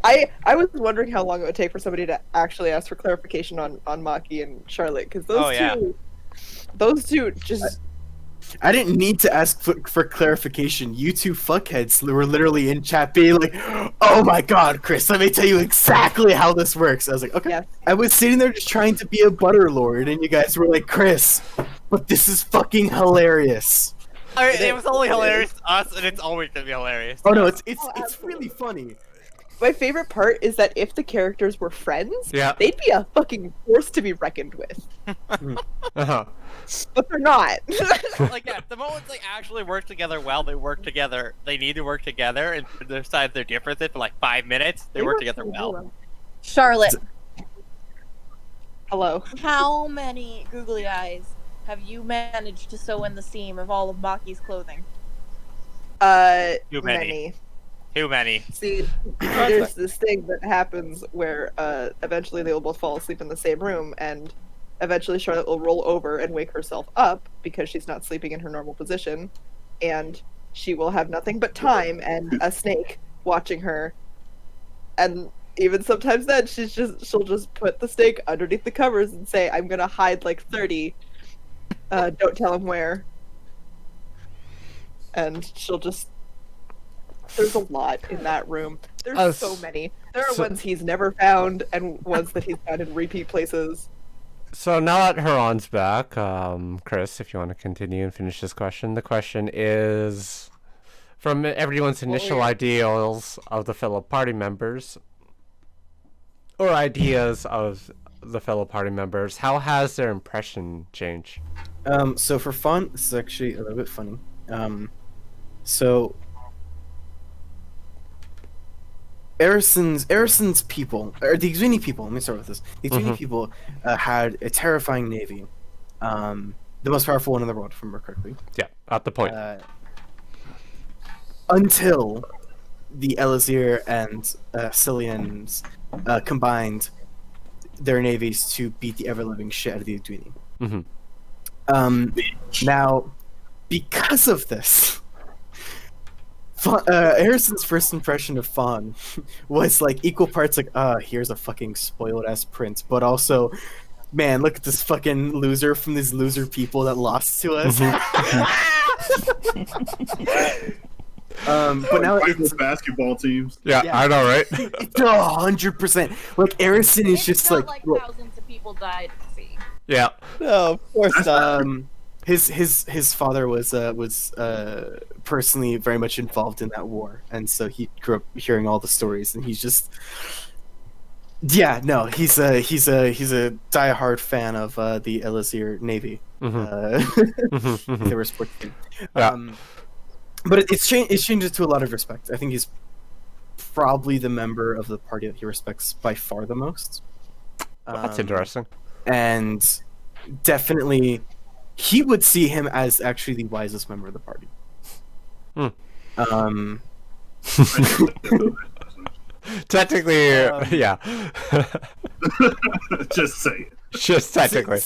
I was wondering how long it would take for somebody to actually ask for clarification on Maki and Charlotte, because those two just. I didn't need to ask for clarification. You two fuckheads were literally in chat being like, "Oh my god, Chris, let me tell you exactly how this works." I was like, "Okay." Yes. I was sitting there just trying to be a butter lord, and you guys were like, "Chris, but this is fucking hilarious." It was only hilarious to us, and it's always gonna be hilarious. Oh no, it's really funny. My favorite part is that if the characters were friends, they'd be a fucking force to be reckoned with. But they're not. Like, yeah, the moments they actually work together well, they work together. They need to work together, and decide their differences for like 5 minutes. They work together well. Charlotte, Hello. how many googly eyes have you managed to sew in the seam of all of Maki's clothing? Too many. Too many. See, there's this thing that happens where eventually they will both fall asleep in the same room, and eventually Charlotte will roll over and wake herself up because she's not sleeping in her normal position, and she will have nothing but time and a snake watching her, and even sometimes then she'll just put the snake underneath the covers and say, "I'm gonna hide like 30. Don't tell him where." And she'll just. There's a lot in that room. There's so many. There are ones he's never found, and ones that he's found in repeat places. So now that Huron's back, Chris, if you want to continue and finish this question, the question is, from everyone's initial ideals of the fellow party members, or ideas of the fellow party members, how has their impression changed? So for fun, this is actually a little bit funny. So Arison's people, or the Xuni people, let me start with this. The Xuni people had a terrifying navy. The most powerful one in the world, if I remember correctly. Yeah, at the point. Until the Elazir and Cillians combined their navies to beat the ever-living shit out of the Xuni. Now, because of this, Harrison's first impression of Fawn was like equal parts like, here's a fucking spoiled ass prince, but also, man, look at this fucking loser from these loser people that lost to us. But now it's basketball teams. Yeah, I know, right? 100%. Like Harrison is just like thousands of people died at sea. Yeah. No, of course not. His father was personally very much involved in that war, and so he grew up hearing all the stories, and he's just he's a diehard fan of the Elazir Navy. They were a sports team. But it's changed to a lot of respect. I think he's probably the member of the party that he respects by far the most. That's interesting. And definitely, he would see him as actually the wisest member of the party. Technically, yeah. Just say it. Just technically.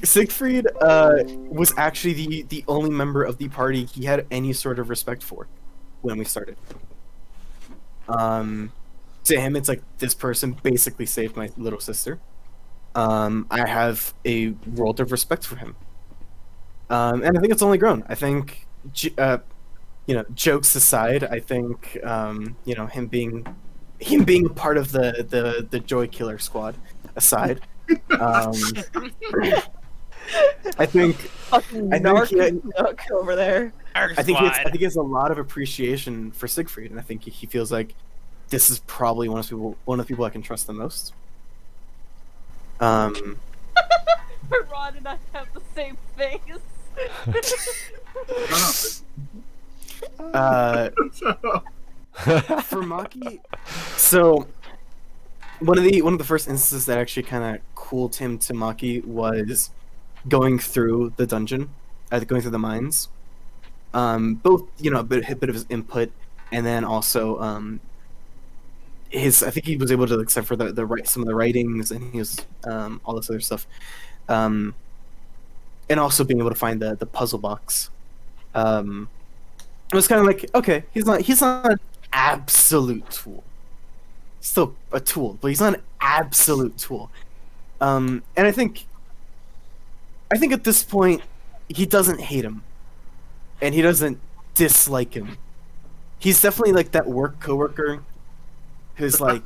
Siegfried was actually the only member of the party he had any sort of respect for when we started. To him, it's like, this person basically saved my little sister. I have a world of respect for him. And I think it's only grown. I think, jokes aside, I think, him being part of the Joy Killer squad aside, I think over there. I think he has a lot of appreciation for Siegfried, and I think he feels like this is probably one of the people I can trust the most. Rod and I have the same face. For Maki, so one of the first instances that actually kind of cooled him to Maki was going through the dungeon, going through the mines. Both, a bit of his input, and then also I think he was able to except for some of the writings, and he was all this other stuff, and also being able to find the puzzle box. It was kind of like, okay, he's not an absolute tool, still a tool, but he's not an absolute tool. And I think at this point, he doesn't hate him, and he doesn't dislike him. He's definitely like that work coworker who's like,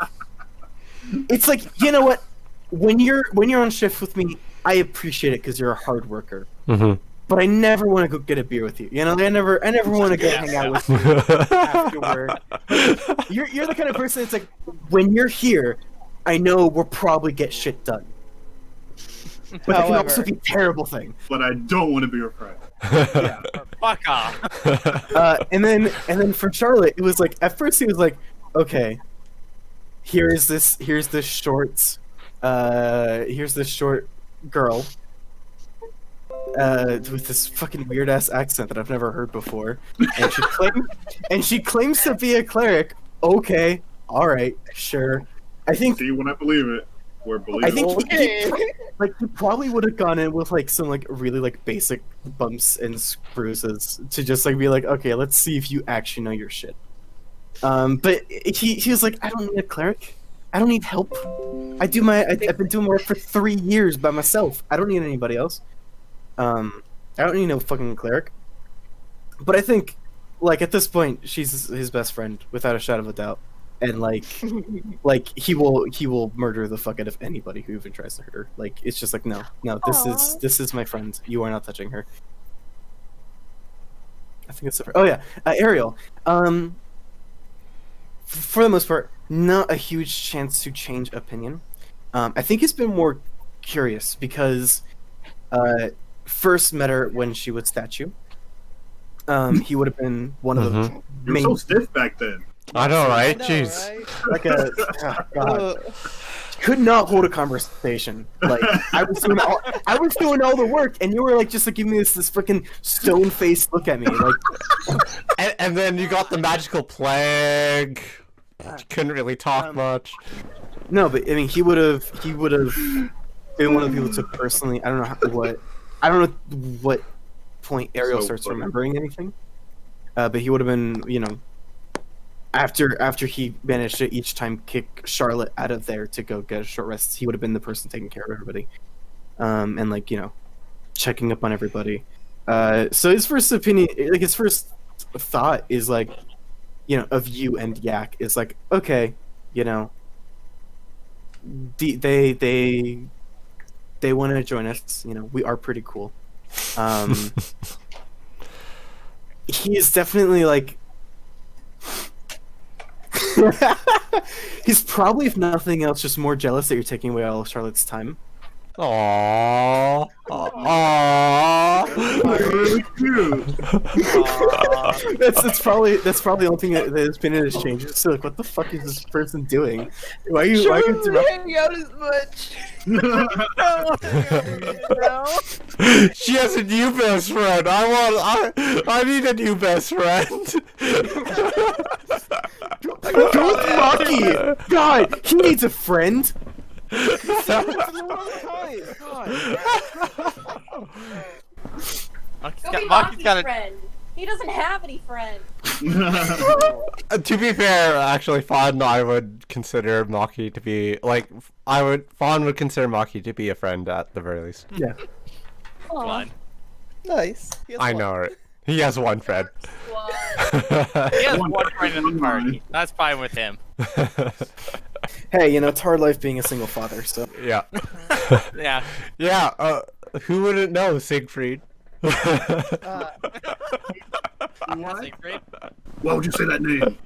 it's like, you know what? When you're on shift with me, I appreciate it because you're a hard worker. Mm-hmm. But I never want to go get a beer with you. You know, I never want to go hang out with you afterward. You're the kind of person that's like, when you're here, I know we'll probably get shit done. But it can also be a terrible thing. But I don't want to be your friend. Yeah. Fuck off. And then for Charlotte, it was like, at first he was like, okay, here's this short girl with this fucking weird ass accent that I've never heard before, and she claims to be a cleric. Okay, all right, sure. I think See, when I believe it, we're believing. I think Okay. he probably would have gone in with like some like really like basic bumps and bruises to just like be like, okay, let's see if you actually know your shit. But he was like, I don't need a cleric. I don't need help. I've been doing work for 3 years by myself. I don't need anybody else. I don't need no fucking cleric. But I think, like, at this point, she's his best friend without a shadow of a doubt, and like he will murder the fuck out of anybody who even tries to hurt her. Like, it's just like, no, this is my friend. You are not touching her. I think it's Ariel. For the most part, not a huge chance to change opinion. I think he's been more curious because first met her when she was statue. He would have been one of the You were main, so stiff back then. I know, right? I know, Jeez. right? like a oh, God. Could not hold a conversation. Like I was doing all the work, and you were like just like giving me this freaking stone faced look at me, like. And then you got the magical plague. You couldn't really talk much. No, but I mean, he would have been one of the people to personally. I don't know what point Ariel So starts funny. remembering anything. But he would have been, you know, after he managed to each time kick Charlotte out of there to go get a short rest, he would have been the person taking care of everybody, and like, you know, checking up on everybody. So his first opinion, like his first thought is like, you know, of you and Yak is like, okay, you know, they want to join us. You know, we are pretty cool. He is definitely like, he's probably, if nothing else, just more jealous that you're taking away all of Charlotte's time. Aww. Aww. Really cute. That's probably the only thing that his opinion has changed. It's still like, what the fuck is this person doing? Why are you Shouldn't interrupting? hang out as much. She has a new best friend. I need a new best friend. Don't Maki! God, he needs a friend. Maki's got a friend. He doesn't have any friends. To be fair, actually, Fawn, I would consider Maki to be like Fawn would consider Maki to be a friend at the very least. Yeah. one. Nice. I know, right? He has one friend. He has one friend in the party. That's fine with him. Hey, you know, it's hard life being a single father, so. Yeah. Yeah. Yeah. Who wouldn't know Siegfried? Siegfried. Why would you say that name?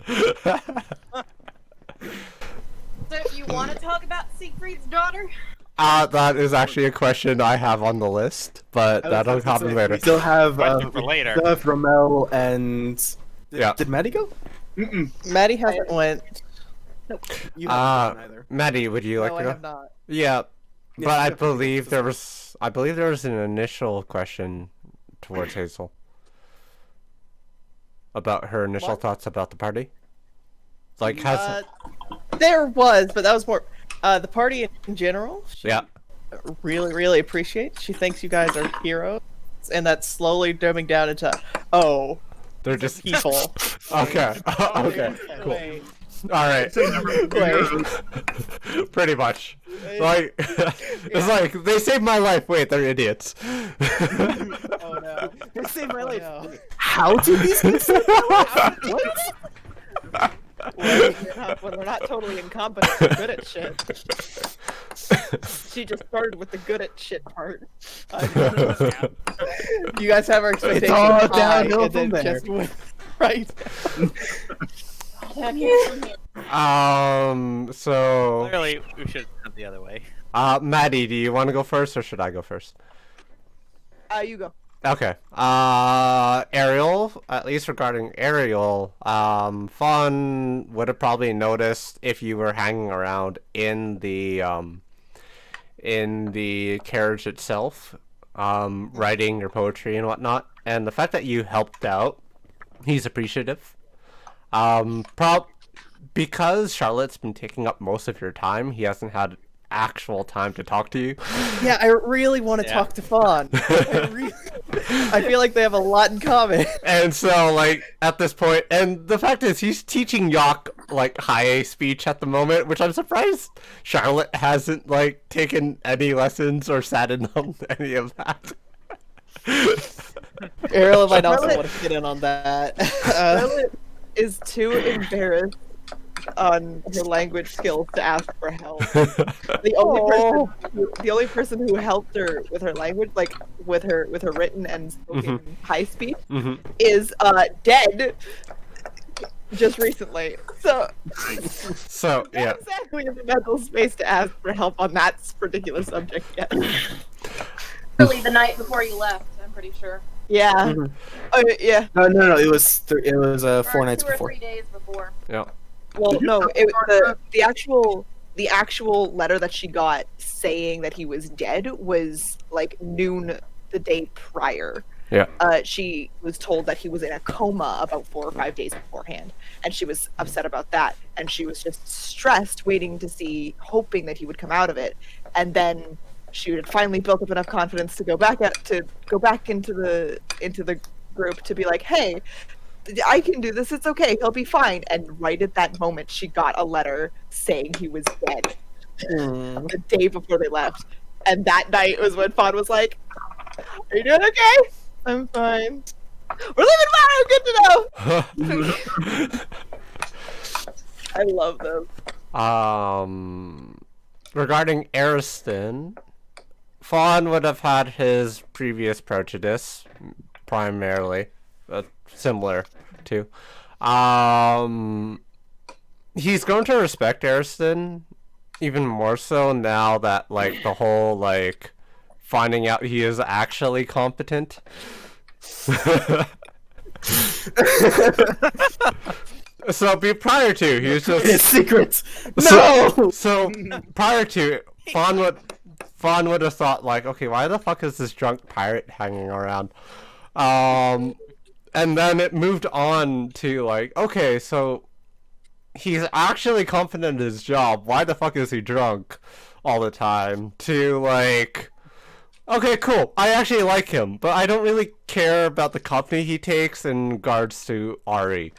So you want to talk about Siegfried's daughter? That is actually a question I have on the list, but that'll happen later. We still have, Question for later. still have Rommel and. Yeah. Did Maddie go? Maddie hasn't went. You haven't gone either. Maddie, would you like No, to I go? have not. Yeah, Yeah, but I yeah, believe there this was an initial question towards Hazel about her initial What? thoughts about the party. Like, has There was, but that was more the party in general. She yeah, really, really appreciates. She thinks you guys are heroes, and that's slowly dumbing down into they're just people. okay. Okay, cool. Wait. All right. Say never forget. Pretty much. Like, it's like they saved my life. Wait, they're idiots. Oh no. They saved my Oh, life. no. How did these guys save my life? What? When they're not totally incompetent, they're good at shit. She just started with the good at shit part. You guys have our expectations all high, downhill and then from there. just went right. So, Clearly, we should have the other way. Maddie, do you want to go first, or should I go first? You go. Okay. Ariel, at least regarding Ariel, Fawn would have probably noticed if you were hanging around in the carriage itself, writing your poetry and whatnot, and the fact that you helped out, he's appreciative. Because Charlotte's been taking up most of your time, he hasn't had actual time to talk to you. Yeah, I really want to Yeah. talk to Fawn. I feel like they have a lot in common. And so, like, at this point, and the fact is, he's teaching Yok, like, high speech at the moment, which I'm surprised Charlotte hasn't, like, taken any lessons or sat in on any of that. Ariel might also Charlotte- want to get in on that. Charlotte is too embarrassed on her language skills to ask for help. The only person who helped her with her language, like with her written and spoken high speech, hmm is dead just recently. So So, yeah. not exactly in the mental space to ask for help on that particular subject yet. Really, the night before you left, I'm pretty sure. Yeah. Mhm. Yeah. No. It was 4 Or nights 2 or before. 3 days before. Yeah. Well, Did you no, tell it her the actual letter that she got saying that he was dead was like noon the day prior. Yeah. She was told that he was in a coma about 4 or 5 days beforehand, and she was upset about that, and she was just stressed, waiting to see, hoping that he would come out of it, and then she had finally built up enough confidence to go back into the group to be like, hey, I can do this. It's okay. He'll be fine. And right at that moment, she got a letter saying he was dead the day before they left. And that night was when Fawn was like, are you doing okay? I'm fine. We're living fine. Good to know. I love them. Regarding Ariston, Fawn would have had his previous prejudice, primarily, similar to. He's going to respect Ariston even more so now that, like, the whole, like, finding out he is actually competent. So, prior to, he was just... It's secrets. So prior to it, Fawn would have thought, like, okay, why the fuck is this drunk pirate hanging around? And then it moved on to, like, okay, so he's actually confident in his job. Why the fuck is he drunk all the time? To, like, okay, cool, I actually like him, but I don't really care about the company he takes in regards to Ari.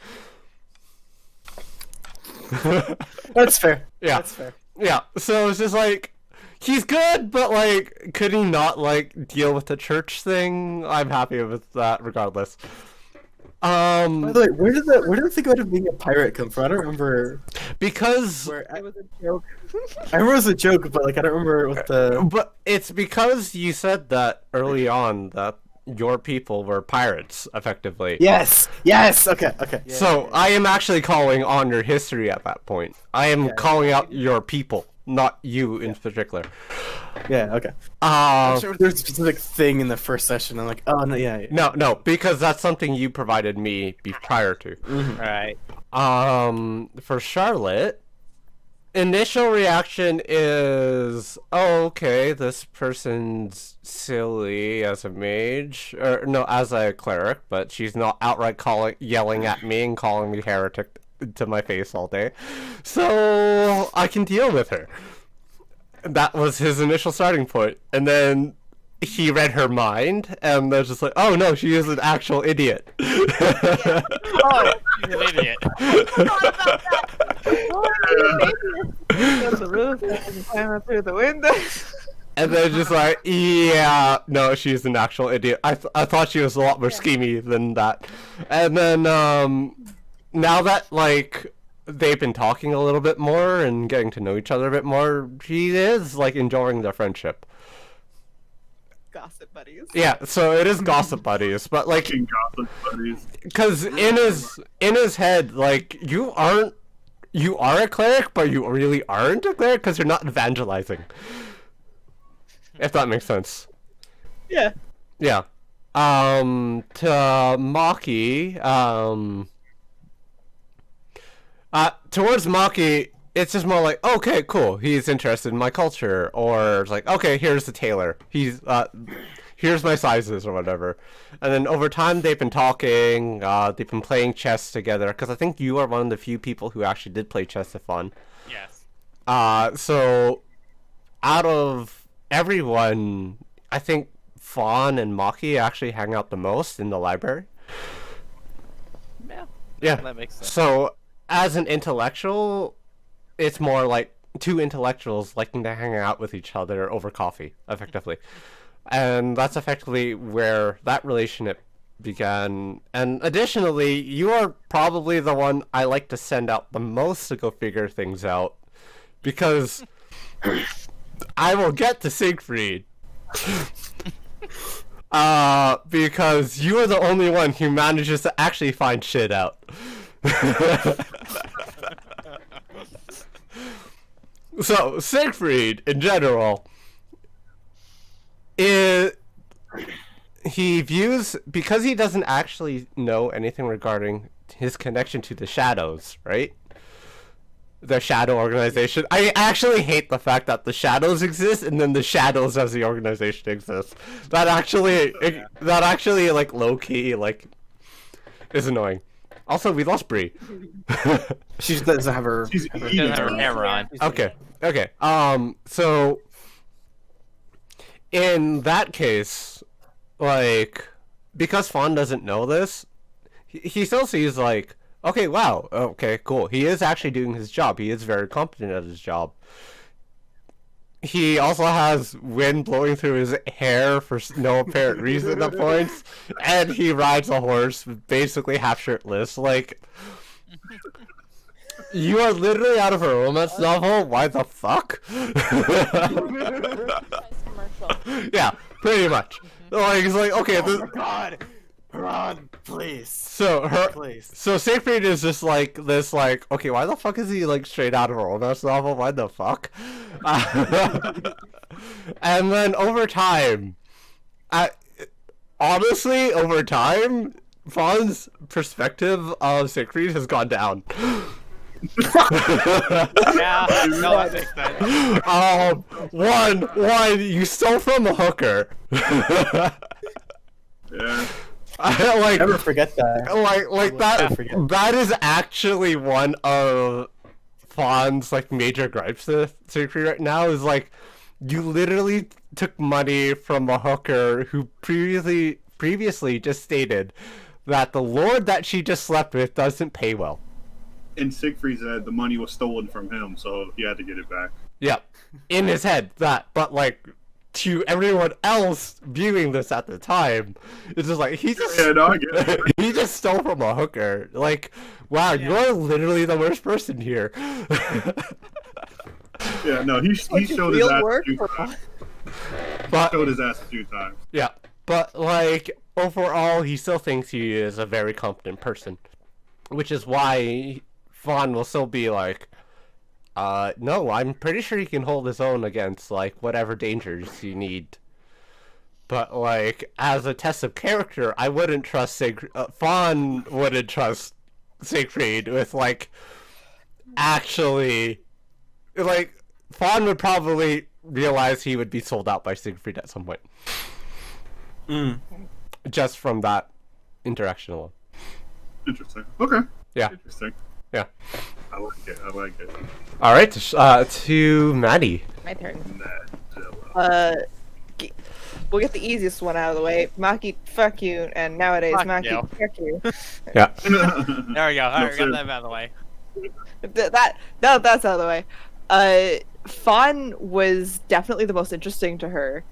That's fair. Yeah. That's fair. Yeah, so it's just like, he's good, but, like, could he not, like, deal with the church thing? I'm happy with that regardless. By the way, where did the thing about him being a pirate come from? I don't remember. Because, It was a joke. I remember it was a joke, but like I don't remember what the. but it's because you said that early on that your people were pirates, effectively. Yes. Yes. Okay. Okay. So, I am actually calling on your history at that point. I am calling out your people, not you in particular. Yeah. Okay. I'm sure there's a specific thing in the first session. I'm like, oh no, yeah. No, because that's something you provided me prior to. Right. For Charlotte, initial reaction is, oh, okay, this person's silly as a mage, or no, as a cleric, but she's not outright yelling at me and calling me heretic to my face all day, so I can deal with her. That was his initial starting point, and then he read her mind, and they're just like, oh no, she is an actual idiot. Oh, she's an idiot. I forgot about that. Go to the roof and climb up through the window. And then just like, yeah, no, she's an actual idiot. I thought she was a lot more schemy than that. And then now that like they've been talking a little bit more and getting to know each other a bit more, she is like enjoying their friendship. Gossip buddies. Yeah, so it is gossip buddies, but like, Fucking gossip buddies. because in his head, like you are a cleric, but you really aren't a cleric because you're not evangelizing. If that makes sense. Yeah. Yeah. To Maki, towards Maki, it's just more like, okay, cool, he's interested in my culture, or it's like, okay, here's the tailor, he's, here's my sizes, or whatever. And then over time, they've been talking, they've been playing chess together, because I think you are one of the few people who actually did play chess with fun. Yes. So, out of everyone, I think Fawn and Maki actually hang out the most in the library. Yeah. Yeah. That makes sense. So, as an intellectual, it's more like two intellectuals liking to hang out with each other over coffee, effectively. And that's effectively where that relationship began. And additionally, you are probably the one I like to send out the most to go figure things out. Because I will get to Siegfried. Because you are the only one who manages to actually find shit out. So, Siegfried, in general, he views, because he doesn't actually know anything regarding his connection to the Shadows, right? The Shadow organization. I actually hate the fact that the Shadows exist and then the Shadows as the organization exists. That actually, like, low-key, like, is annoying. Also, we lost Bree. She just doesn't have her. She's She doesn't eating. have her camera on. Okay. So in that case, like, because Fawn doesn't know this, he still sees like, okay, wow, okay, cool. He is actually doing his job. He is very competent at his job. He also has wind blowing through his hair for no apparent reason at points, and he rides a horse basically half shirtless. Like, you are literally out of a romance novel? Why the fuck? Commercial. Yeah, pretty much. Like, it's like, okay, this... God, run, please, So please. So Siegfried is just like this, like, okay, why the fuck is he like straight out of a romance novel? Why the fuck? And then over time, honestly, over time, Fawn's perspective of Siegfried has gone down. Yeah, no, that makes sense. One, you stole from a hooker. Yeah. Like, Never forget that. like that. never forget. That is actually one of Fawn's like major gripes with Siegfried right now. Is like, you literally took money from a hooker who previously just stated that the lord that she just slept with doesn't pay well. In Siegfried's head, the money was stolen from him, so he had to get it back. Yep, in his head that, but like to everyone else viewing this at the time, it's just like he just Yeah, no, I get it. he just stole from a hooker. Like, wow, you're literally the worst person here. Yeah, no, he showed his real ass a work few for- times. But Showed his ass a few times. yeah, but like overall, he still thinks he is a very competent person, which is why Fawn will still be like, no, I'm pretty sure he can hold his own against like whatever dangers you need. But like as a test of character, I wouldn't trust Fawn wouldn't trust Siegfried with like actually, like Fawn would probably realize he would be sold out by Siegfried at some point. Just from that interaction alone. Interesting. Okay. Yeah. Interesting. Yeah. I like it. I like it. All right, to Maddie. My turn. Nah, We'll get the easiest one out of the way. Maki, fuck you, and nowadays Fuck Maki, you. fuck you. Yeah. There we go. Alright, No, got sir. that out of the way. that's out of the way. Fawn was definitely the most interesting to her,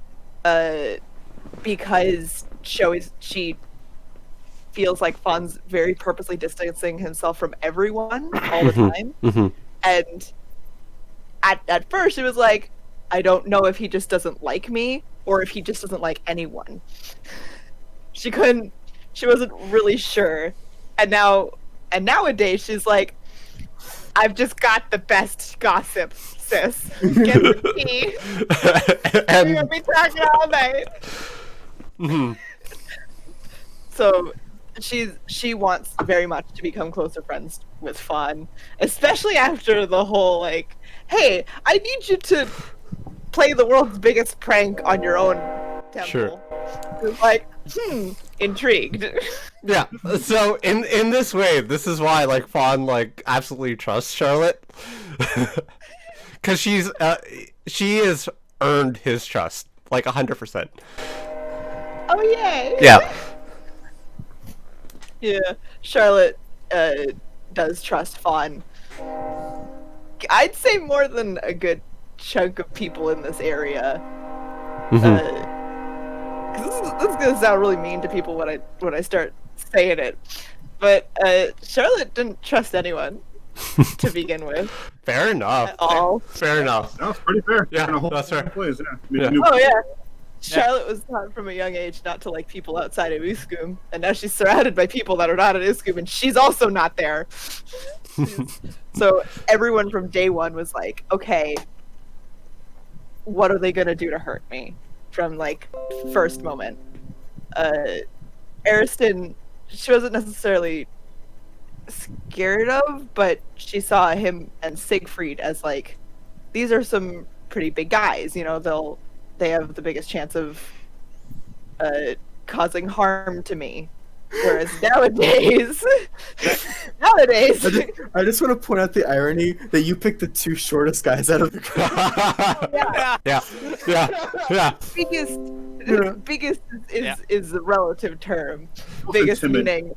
because she feels like Fawn's very purposely distancing himself from everyone all the time. And at first she was like, I don't know if he just doesn't like me or if he just doesn't like anyone. She wasn't really sure. And nowadays she's like, I've just got the best gossip, sis. Get the tea. We're gonna be talking all night. So she wants very much to become closer friends with Fawn, especially after the whole like, hey, I need you to play the world's biggest prank on your own temple. Sure. It's like, intrigued. Yeah. So in this way, this is why like Fawn like absolutely trusts Charlotte, because she has earned his trust like 100%. Oh yay! Yeah. Yeah, Charlotte does trust Fawn. I'd say more than a good chunk of people in this area. 'Cause this is gonna sound really mean to people when I start saying it, but Charlotte didn't trust anyone to begin with Fair enough. at all. Fair enough. That was pretty fair. Yeah, In a whole that's fair. Place, yeah. Yeah. Oh yeah. Charlotte was taught from a young age not to like people outside of Uskum, and now she's surrounded by people that are not in Uskum, and she's also not there. So everyone from day one was like, okay, what are they gonna do to hurt me? From like first moment. Ariston, she wasn't necessarily scared of, but she saw him and Siegfried as like, these are some pretty big guys, you know, they have the biggest chance of causing harm to me. Whereas nowadays, I just want to point out the irony that you picked the two shortest guys out of the crowd. Yeah. biggest Yeah. is a relative term. Also Biggest timid. meaning.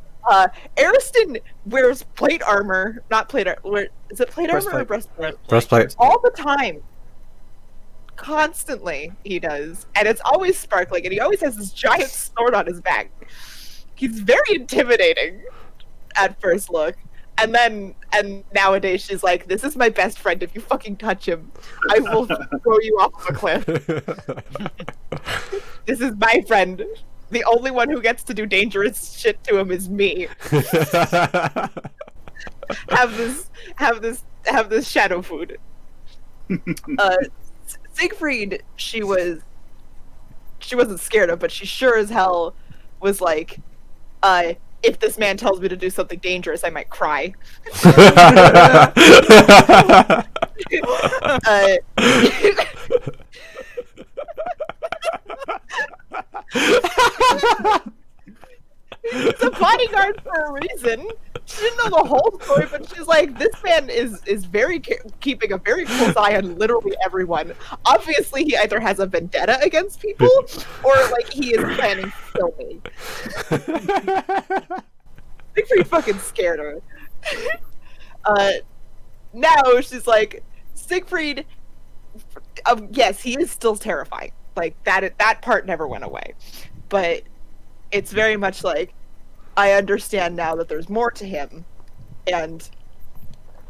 Ariston wears plate armor, not plate armor. Is it plate armor or breastplate? Breastplate. All the time. Constantly, he does, and it's always sparkling, and he always has this giant sword on his back. He's very intimidating at first look, and nowadays she's like, "This is my best friend. If you fucking touch him, I will throw you off of a cliff. This is my friend. The only one who gets to do dangerous shit to him is me. Have this shadow food." Siegfried, she wasn't scared of, but she sure as hell was like, if this man tells me to do something dangerous, I might cry. He's a bodyguard for a reason. She didn't know the whole story, but she's like, this man is very keeping a very close eye on literally everyone. Obviously, he either has a vendetta against people, or like he is planning to kill me. Siegfried fucking scared her. Now she's like, Siegfried. Yes, he is still terrifying. Like that part never went away, but it's very much like, I understand now that there's more to him, and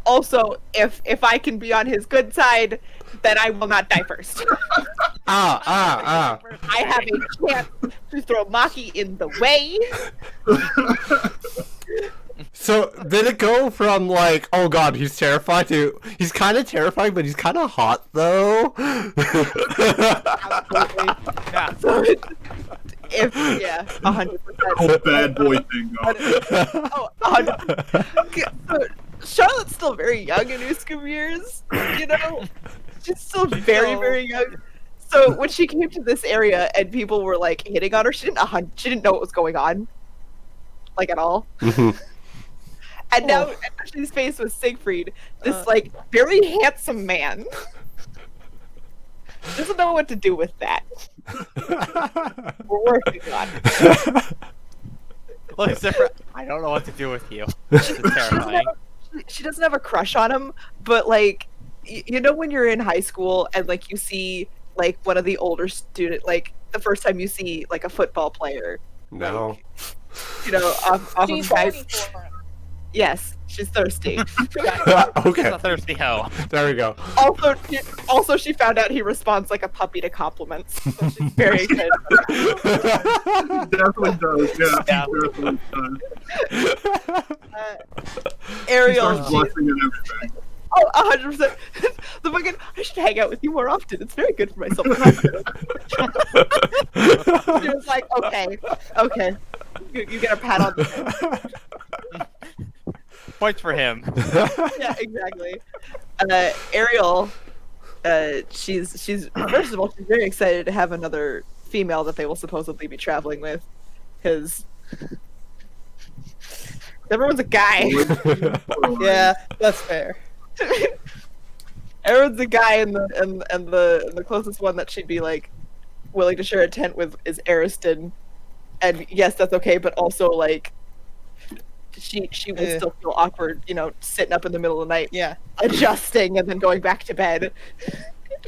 also if I can be on his good side, then I will not die first. I have a chance to throw Maki in the way. So did it go from like, oh god, he's terrified, to he's kind of terrifying, but he's kind of hot though? Absolutely. Yeah. So if 100%. Whole bad boy thing going. 100%. So Charlotte's still very young in Uskum years, you know? She's still very, very young. So when she came to this area and people were like hitting on her, she didn't know what was going on, like at all. And now she's faced with Siegfried, this like very handsome man. Doesn't know what to do with that. We're working on it. Look, I don't know what to do with you. This is terrifying. She she doesn't have a crush on him, but like you know when you're in high school and like you see like one of the older student, like the first time you see like a football player, No. you know, off She's of horny guys. for him. Yes, she's thirsty. She's Okay. a thirsty hoe. There we go. Also, she found out he responds like a puppy to compliments. So she's very excited. Definitely does. Yeah, Yeah. he definitely does. Ariel, Starts she- blushing and everything. oh, 100%. The fucking, I should hang out with you more often. It's very good for my self-confidence. She was like, okay. You get a pat on the head. Points for him. Yeah, exactly. Ariel, she's first of all, she's very excited to have another female that they will supposedly be traveling with, because everyone's a guy. Yeah, that's fair. Everyone's a guy, and the closest one that she'd be like willing to share a tent with is Ariston. And yes, that's okay, but also like she will Yeah. still feel awkward, you know, sitting up in the middle of the night, Yeah. adjusting, and then going back to bed.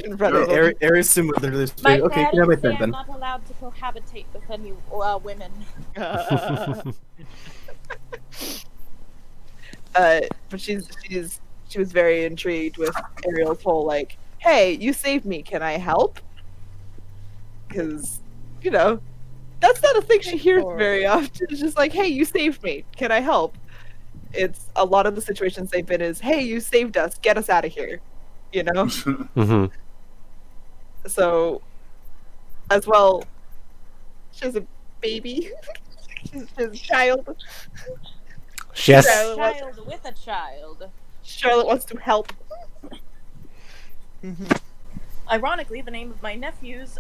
In front of them. Arison would literally just My say, okay, you can have my parents say tent I'm then. not allowed to cohabitate with any women. But she was very intrigued with Ariel's whole like, hey, you saved me, can I help? Because, you know, that's not a thing she hears very often. It's just like, hey, you saved me, can I help? It's a lot of the situations they've been is, hey, you saved us, get us out of here, you know? Mm-hmm. So, as well, she has a baby. She has a child. Yes. Child with a child. Charlotte wants to help. Mm-hmm. Ironically, the name of my nephew's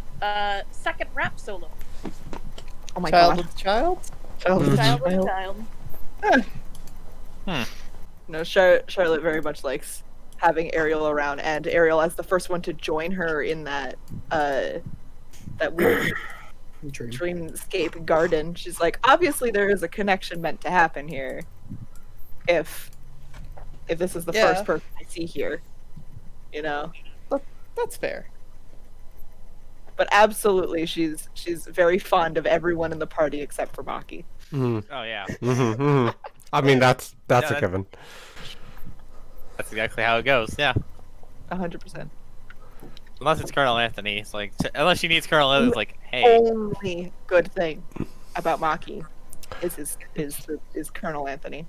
second rap solo. Oh my Child god. with child? Child with a Child with a child. child. No, Charlotte very much likes having Ariel around, and Ariel as the first one to join her in that weird dreamscape garden. She's like, obviously there is a connection meant to happen here. If this is the Yeah. first person I see here, you know. That's fair. But absolutely, she's very fond of everyone in the party except for Maki. Mm-hmm. Oh yeah, Mm-hmm. I mean, that's Yeah, a that- given. that's exactly how it goes. Yeah, 100%. unless it's Colonel Anthony. It's like unless she needs Colonel Anthony, it's like, hey, Only good thing about Maki is Colonel Anthony.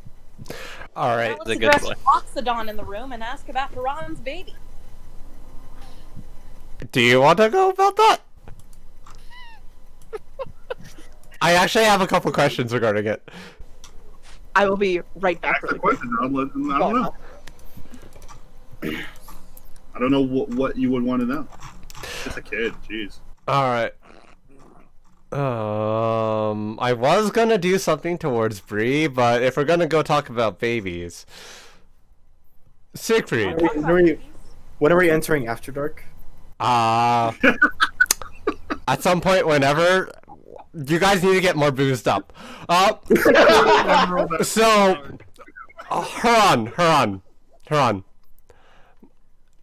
All right. Now the let's good address boy. Oxodon in the room and ask about Haran's baby. Do you want to go about that? I actually have a couple questions regarding it. I will be right back. Ask the Really quick. question. I don't know. I don't know what you would want to know. Just a kid. Jeez. All right. I was gonna do something towards Bree, but if we're gonna go talk about babies, Siegfried. When are we entering After Dark? At some point, whenever you guys need to get more boozed up. So, Haran.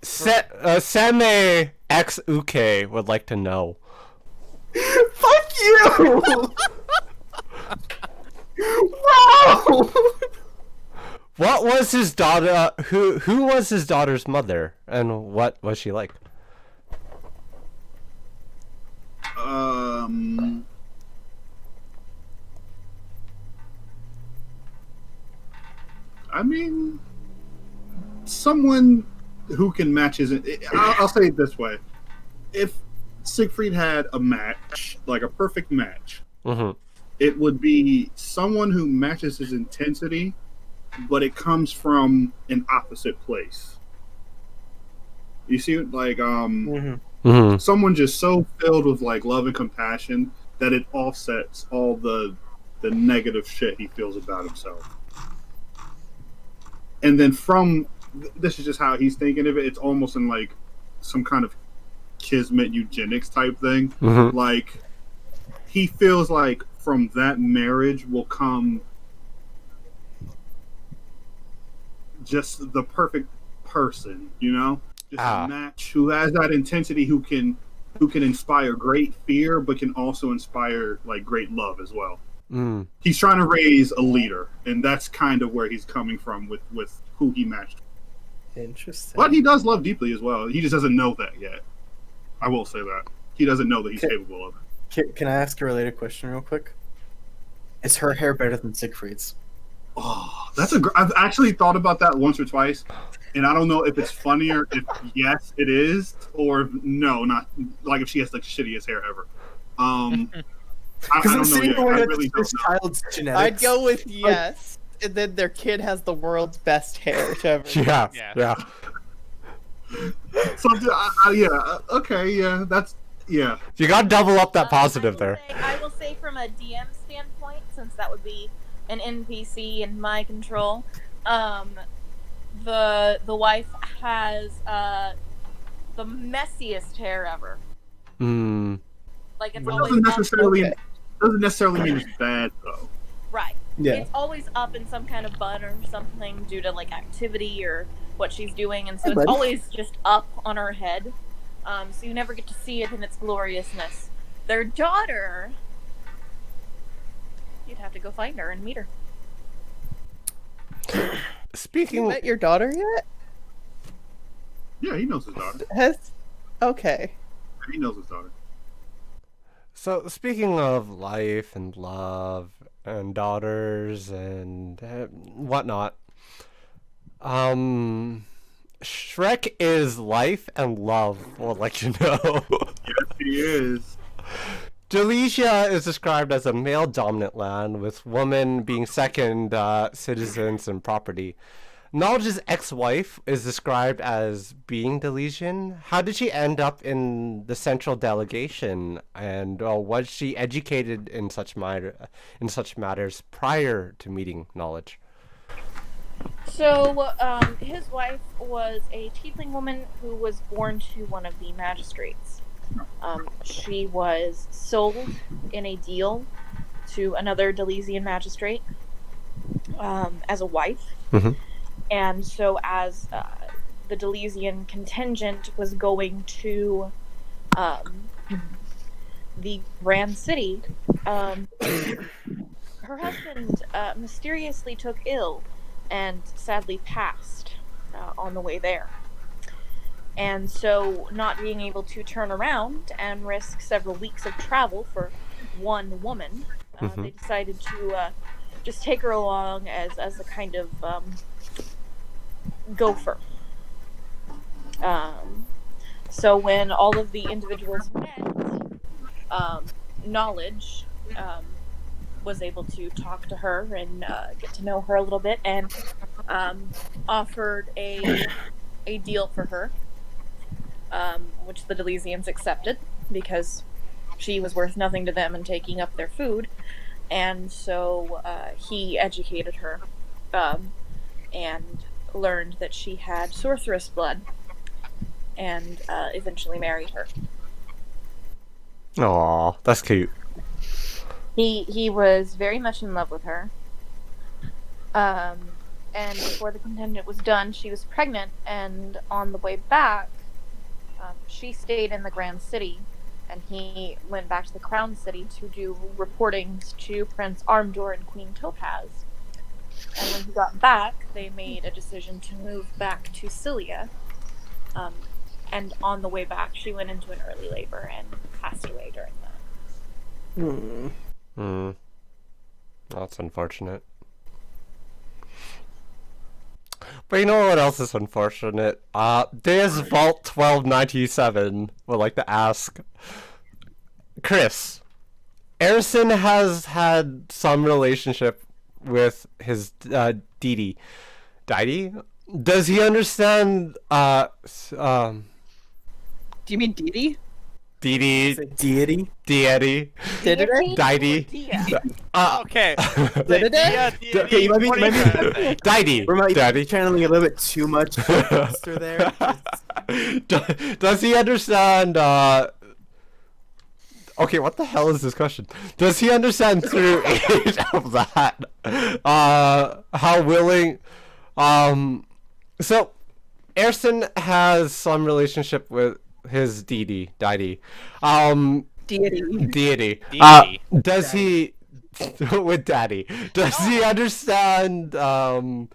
Seme X Uke would like to know. Fuck you! Wow! What was his daughter? Who was his daughter's mother, and what was she like? I mean, someone who can match his. I'll say it this way: if Siegfried had a match, like a perfect match, Mm-hmm. it would be someone who matches his intensity, but it comes from an opposite place. You see, like Mm-hmm. someone just so filled with like love and compassion that it offsets all the negative shit he feels about himself. And then this is just how he's thinking of it. It's almost in like some kind of kismet eugenics type thing. Mm-hmm. Like he feels like from that marriage will come just the perfect person, you know, just Ah. a match who has that intensity, who can inspire great fear, but can also inspire like great love as well. Mm. He's trying to raise a leader, and that's kind of where he's coming from with who he matched. Interesting. But he does love deeply as well. He just doesn't know that yet. I will say that he doesn't know that he's Okay. capable of it. Can I ask a related question real quick? Is her hair better than Siegfried's? Oh, I've actually thought about that once or twice, and I don't know if it's funnier if yes it is, or if no, not like if she has like shittiest hair ever. I Because don't I'm know sitting yet. here I where really this don't know. child's genetics. I'd go with yes, and then their kid has the world's best hair to ever. Yeah. Yeah. Yeah. So okay, yeah, that's yeah. You gotta double up that positive I will there. say- I will say from a DM standpoint, since that would be an NPC in my control, the wife has the messiest hair ever. Mm. Like it's But always doesn't up, necessarily mean it's bad though. right. Yeah. It's always up in some kind of bun or something due to like activity or what she's doing, and so Hey, it's buddy. always just up on her head. So you never get to see it in its gloriousness. Their daughter, you'd have to go find her and meet her. You Speaking. met your daughter yet? Yeah, he knows his daughter. Okay. He knows his daughter. So, speaking of life and love and daughters and whatnot, Shrek is life and love, we'll let you know. Yes, he is. Delicia is described as a male-dominant land, with women being second citizens and property. Knowledge's ex-wife is described as being Delician. How did she end up in the central delegation, and was she educated in such matters prior to meeting Knowledge? So, his wife was a tiefling woman who was born to one of the magistrates. She was sold in a deal to another Delisian magistrate as a wife. Mhm. And so, as the Delisian contingent was going to the Grand City, her husband mysteriously took ill and sadly passed on the way there. And so, not being able to turn around and risk several weeks of travel for one woman, they decided to just take her along as a kind of gopher. So when all of the individuals met, Knowledge was able to talk to her and get to know her a little bit, and offered a deal for her, which the Delisians accepted because she was worth nothing to them and taking up their food. And so he educated her and learned that she had sorceress blood, and eventually married her. Aw, that's cute. He was very much in love with her. And before the contingent was done, she was pregnant, and on the way back, she stayed in the Grand City, and he went back to the Crown City to do reportings to Prince Armdor and Queen Topaz. And when he got back, they made a decision to move back to Cilia. And on the way back, she went into an early labor and passed away during that. That's unfortunate. But you know what else is unfortunate? There's Vault 1297 would like to ask Chris. Erison has had some relationship with his Didi. Does he understand Do you mean Didi? Didi, Deity? Deity, Didi? Didi? Okay. Did Okay, you might be- What are you might be- trying to say? Didi, We're Daddy. channeling a little bit too much monster there. Does he understand okay, what the hell is this question? Does he understand through age of that how willing So, Erson has some relationship with his deity. Deity. Deity. Deity. Does he with daddy? Does he understand the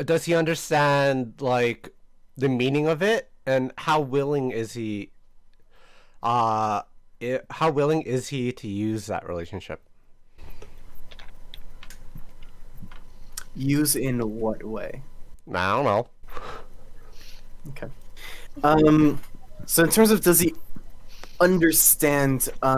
does he understand like the meaning of it, and how willing is he how willing is he to use that relationship? Use in what way? I don't know. Okay. So in terms of does he understand? I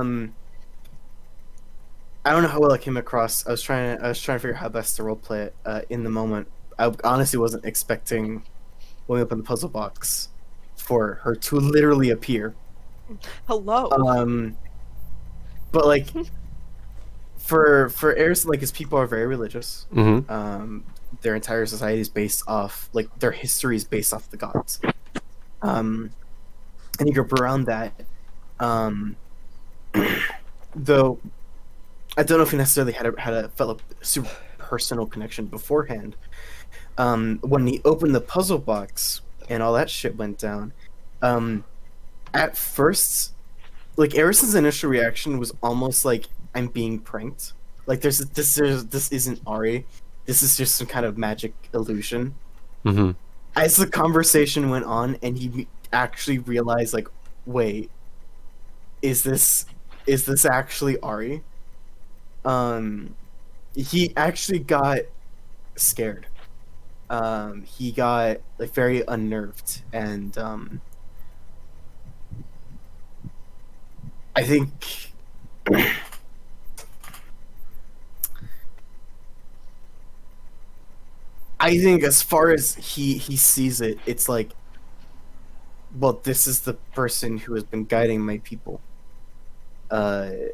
don't know how well I came across. I was trying to figure out how best to roleplay it in the moment. I honestly wasn't expecting when we opened the puzzle box for her to literally appear. Hello. But like for Eris, like his people are very religious. Mm-hmm. Their entire society is based off, like, their history is based off the gods. And you grew up around that. Though I don't know if he necessarily felt a super personal connection beforehand. When he opened the puzzle box and all that shit went down, at first, like, Eris's initial reaction was almost like, I'm being pranked. Like, this isn't Ari. This is just some kind of magic illusion. Mm-hmm. As the conversation went on, and he actually realized, like, wait, is this actually Ari? He actually got scared. He got, like, very unnerved, and I think as far as he sees it, it's like, well, this is the person who has been guiding my people. I'm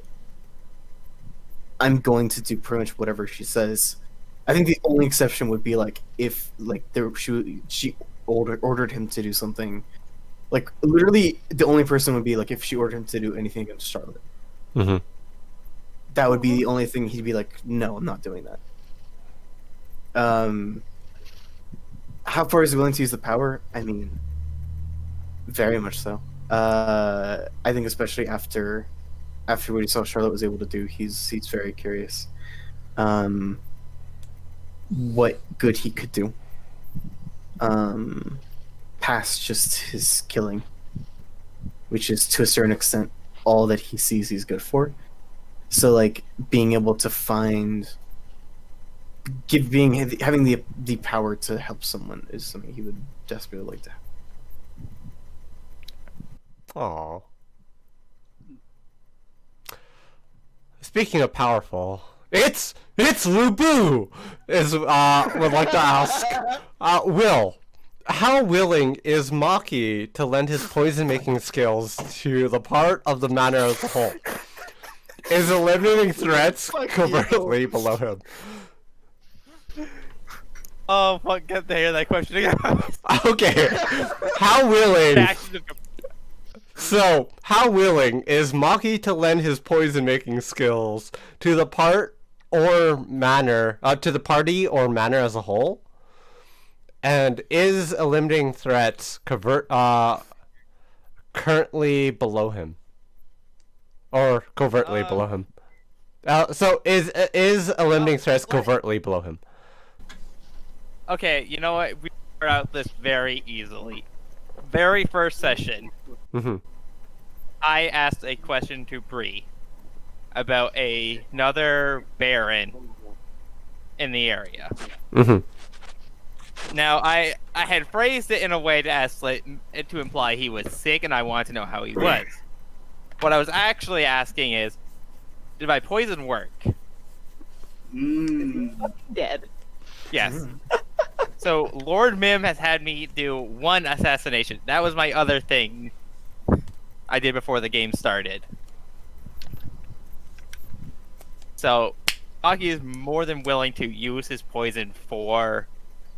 going to do pretty much whatever she says. I think the only exception would be like if like she ordered him to do something. Like, literally, the only person would be like if she ordered him to do anything against Charlotte. Mm-hmm. That would be the only thing he'd be like, no, I'm not doing that. How far is he willing to use the power? I mean, very much so. I think especially after what he saw Charlotte was able to do, he's very curious. What good he could do. Past just his killing, which is to a certain extent all that he sees he's good for. So, like, being able to find, having the power to help someone is something he would desperately like to have. Aww. Speaking of powerful, it's Lubu is would like to ask Will, how willing is Maki to lend his poison making skills to the part of the manor as a whole? Is eliminating threats covertly below him? Oh, fuck, get to hear that question again. Okay, how willing? Back to the- So, how willing is Maki to lend his poison-making skills to the part or manor, to the party or manor as a whole? And is eliminating threats currently below him, or covertly below him? So, is eliminating threats covertly below him? Okay, you know what? We figured out this very easily. Very first session, Mm-hmm. I asked a question to Bree about another Baron in the area. Mm-hmm. Now, I had phrased it in a way to ask, like, to imply he was sick, and I wanted to know how he was. What I was actually asking is, did my poison work? Dead. Yes. So, Lord Mim has had me do one assassination. That was my other thing I did before the game started. So, Maki is more than willing to use his poison for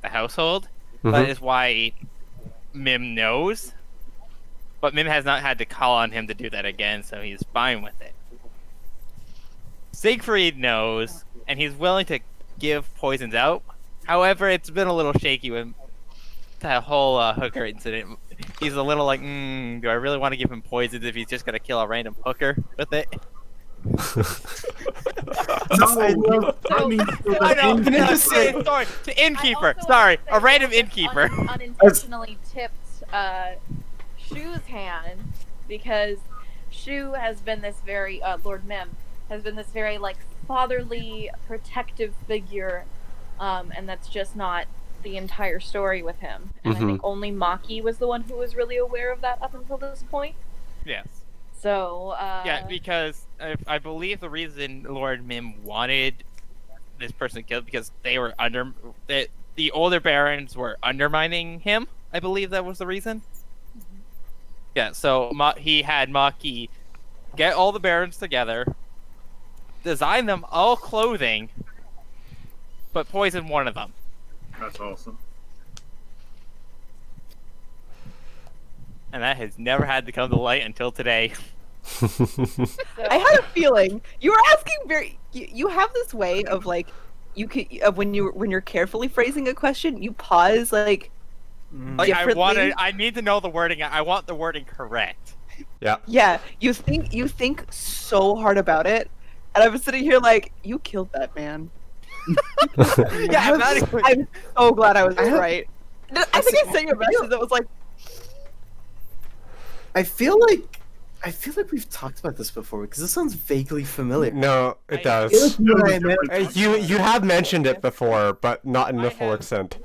the household. That is why Mim knows. But Mim has not had to call on him to do that again, so he's fine with it. Siegfried knows, and he's willing to give poisons out. However, it's been a little shaky with that whole hooker incident. He's a little like, do I really want to give him poisons if he's just gonna kill a random hooker with it? No, I mean, I know. Can I just say- sorry, to innkeeper. I also Sorry, wanna a say random I innkeeper. unintentionally tipped Shu's hand because Shu has been this very Lord Mim has been this very like fatherly, protective figure, and that's just not the entire story with him. And I think only Maki was the one who was really aware of that up until this point. Yes. So Yeah, because I believe the reason Lord Mim wanted this person killed because they were the older barons were undermining him. I believe that was the reason. Yeah, so he had Maki get all the barons together, design them all clothing, but poison one of them. that's awesome. And that has never had to come to light until today. so, I had a feeling you were asking very. You have this way of like, you could when you're carefully phrasing a question, you pause like. Like Differently? I need to know the wording. I want the wording correct. Yeah, you think so hard about it, and I was sitting here like, you killed that man. Yeah, I'm not even... I'm so glad I was I have- right. I think I sent you a message that was like, I feel like we've talked about this before because this sounds vaguely familiar. No, it It does. was what I meant. You have mentioned it before, but not in the full have. extent.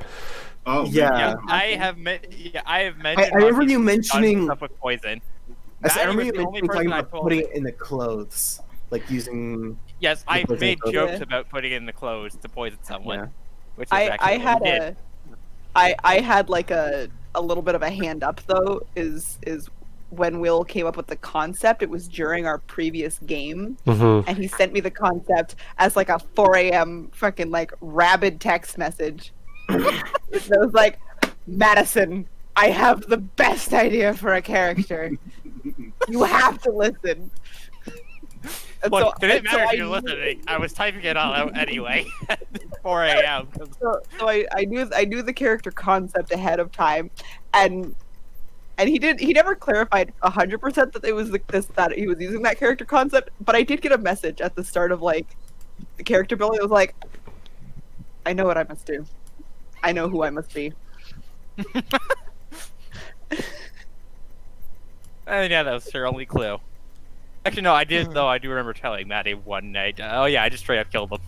Oh, Yeah. Yeah, I have mentioned. I remember Maki's you done mentioning- stuff with poison. I Maddie remember was you the only mentioning talking person I about told putting me- it in the clothes, like using. Yes, I poison made clothes. jokes Yeah. about putting it in the clothes to poison someone. Yeah. Which is I actually had what we did. I had like a little bit of a hand up though. Is when Will came up with the concept. It was during our previous game. Mm-hmm. And he sent me the concept as like a 4 a.m. fucking like rabid text message. It was like, Madison, I have the best idea for a character. You have to listen. And Look, so- it didn't and so matter if I you were knew- listening. I was typing it all out anyway at 4 a.m. So I knew the character concept ahead of time, and he never clarified 100% that it was that he was using that character concept. But I did get a message at the start of like the character building. It was like, I know what I must do. I know who I must be. And yeah, that was her only clue. Actually, no, I did though. I do remember telling Maddie one night. Oh yeah, I just straight up killed him.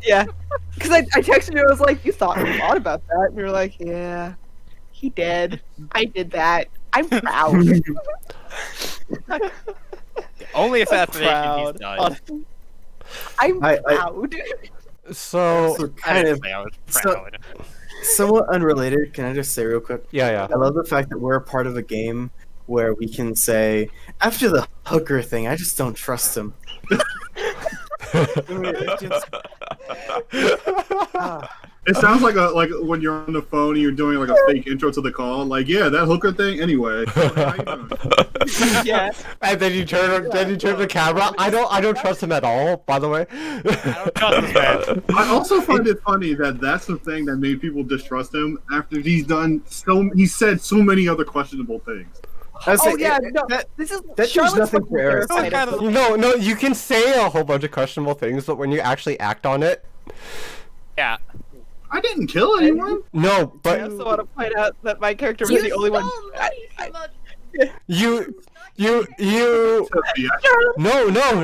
Yeah, because I texted you. I was like, you thought a lot about that, and you're like, yeah, he did. I did that. I'm proud. The only assassination Proud. he's done. I'm I- proud. So, So I kind didn't of say I was so- proud. somewhat unrelated. Can I just say real quick? yeah. I love the fact that we're a part of a game where we can say, after the hooker thing, I just don't trust him. It sounds like when you're on the phone and you're doing like a fake intro to the call. Like, yeah, that hooker thing. Anyway, how you doing? Yeah. And then you turn the camera. I don't trust him at all, by the way. I don't trust this man. I also find it funny that that's the thing that made people distrust him after he said so many other questionable things. Oh yeah, no. This is that does Charlotte's nothing fucking for Eric. terrified Kind of of- them. No, you can say a whole bunch of questionable things, but when you actually act on it, Yeah. I didn't kill anyone. no. I But also want to point out that my character was you the only one. stole money from a you.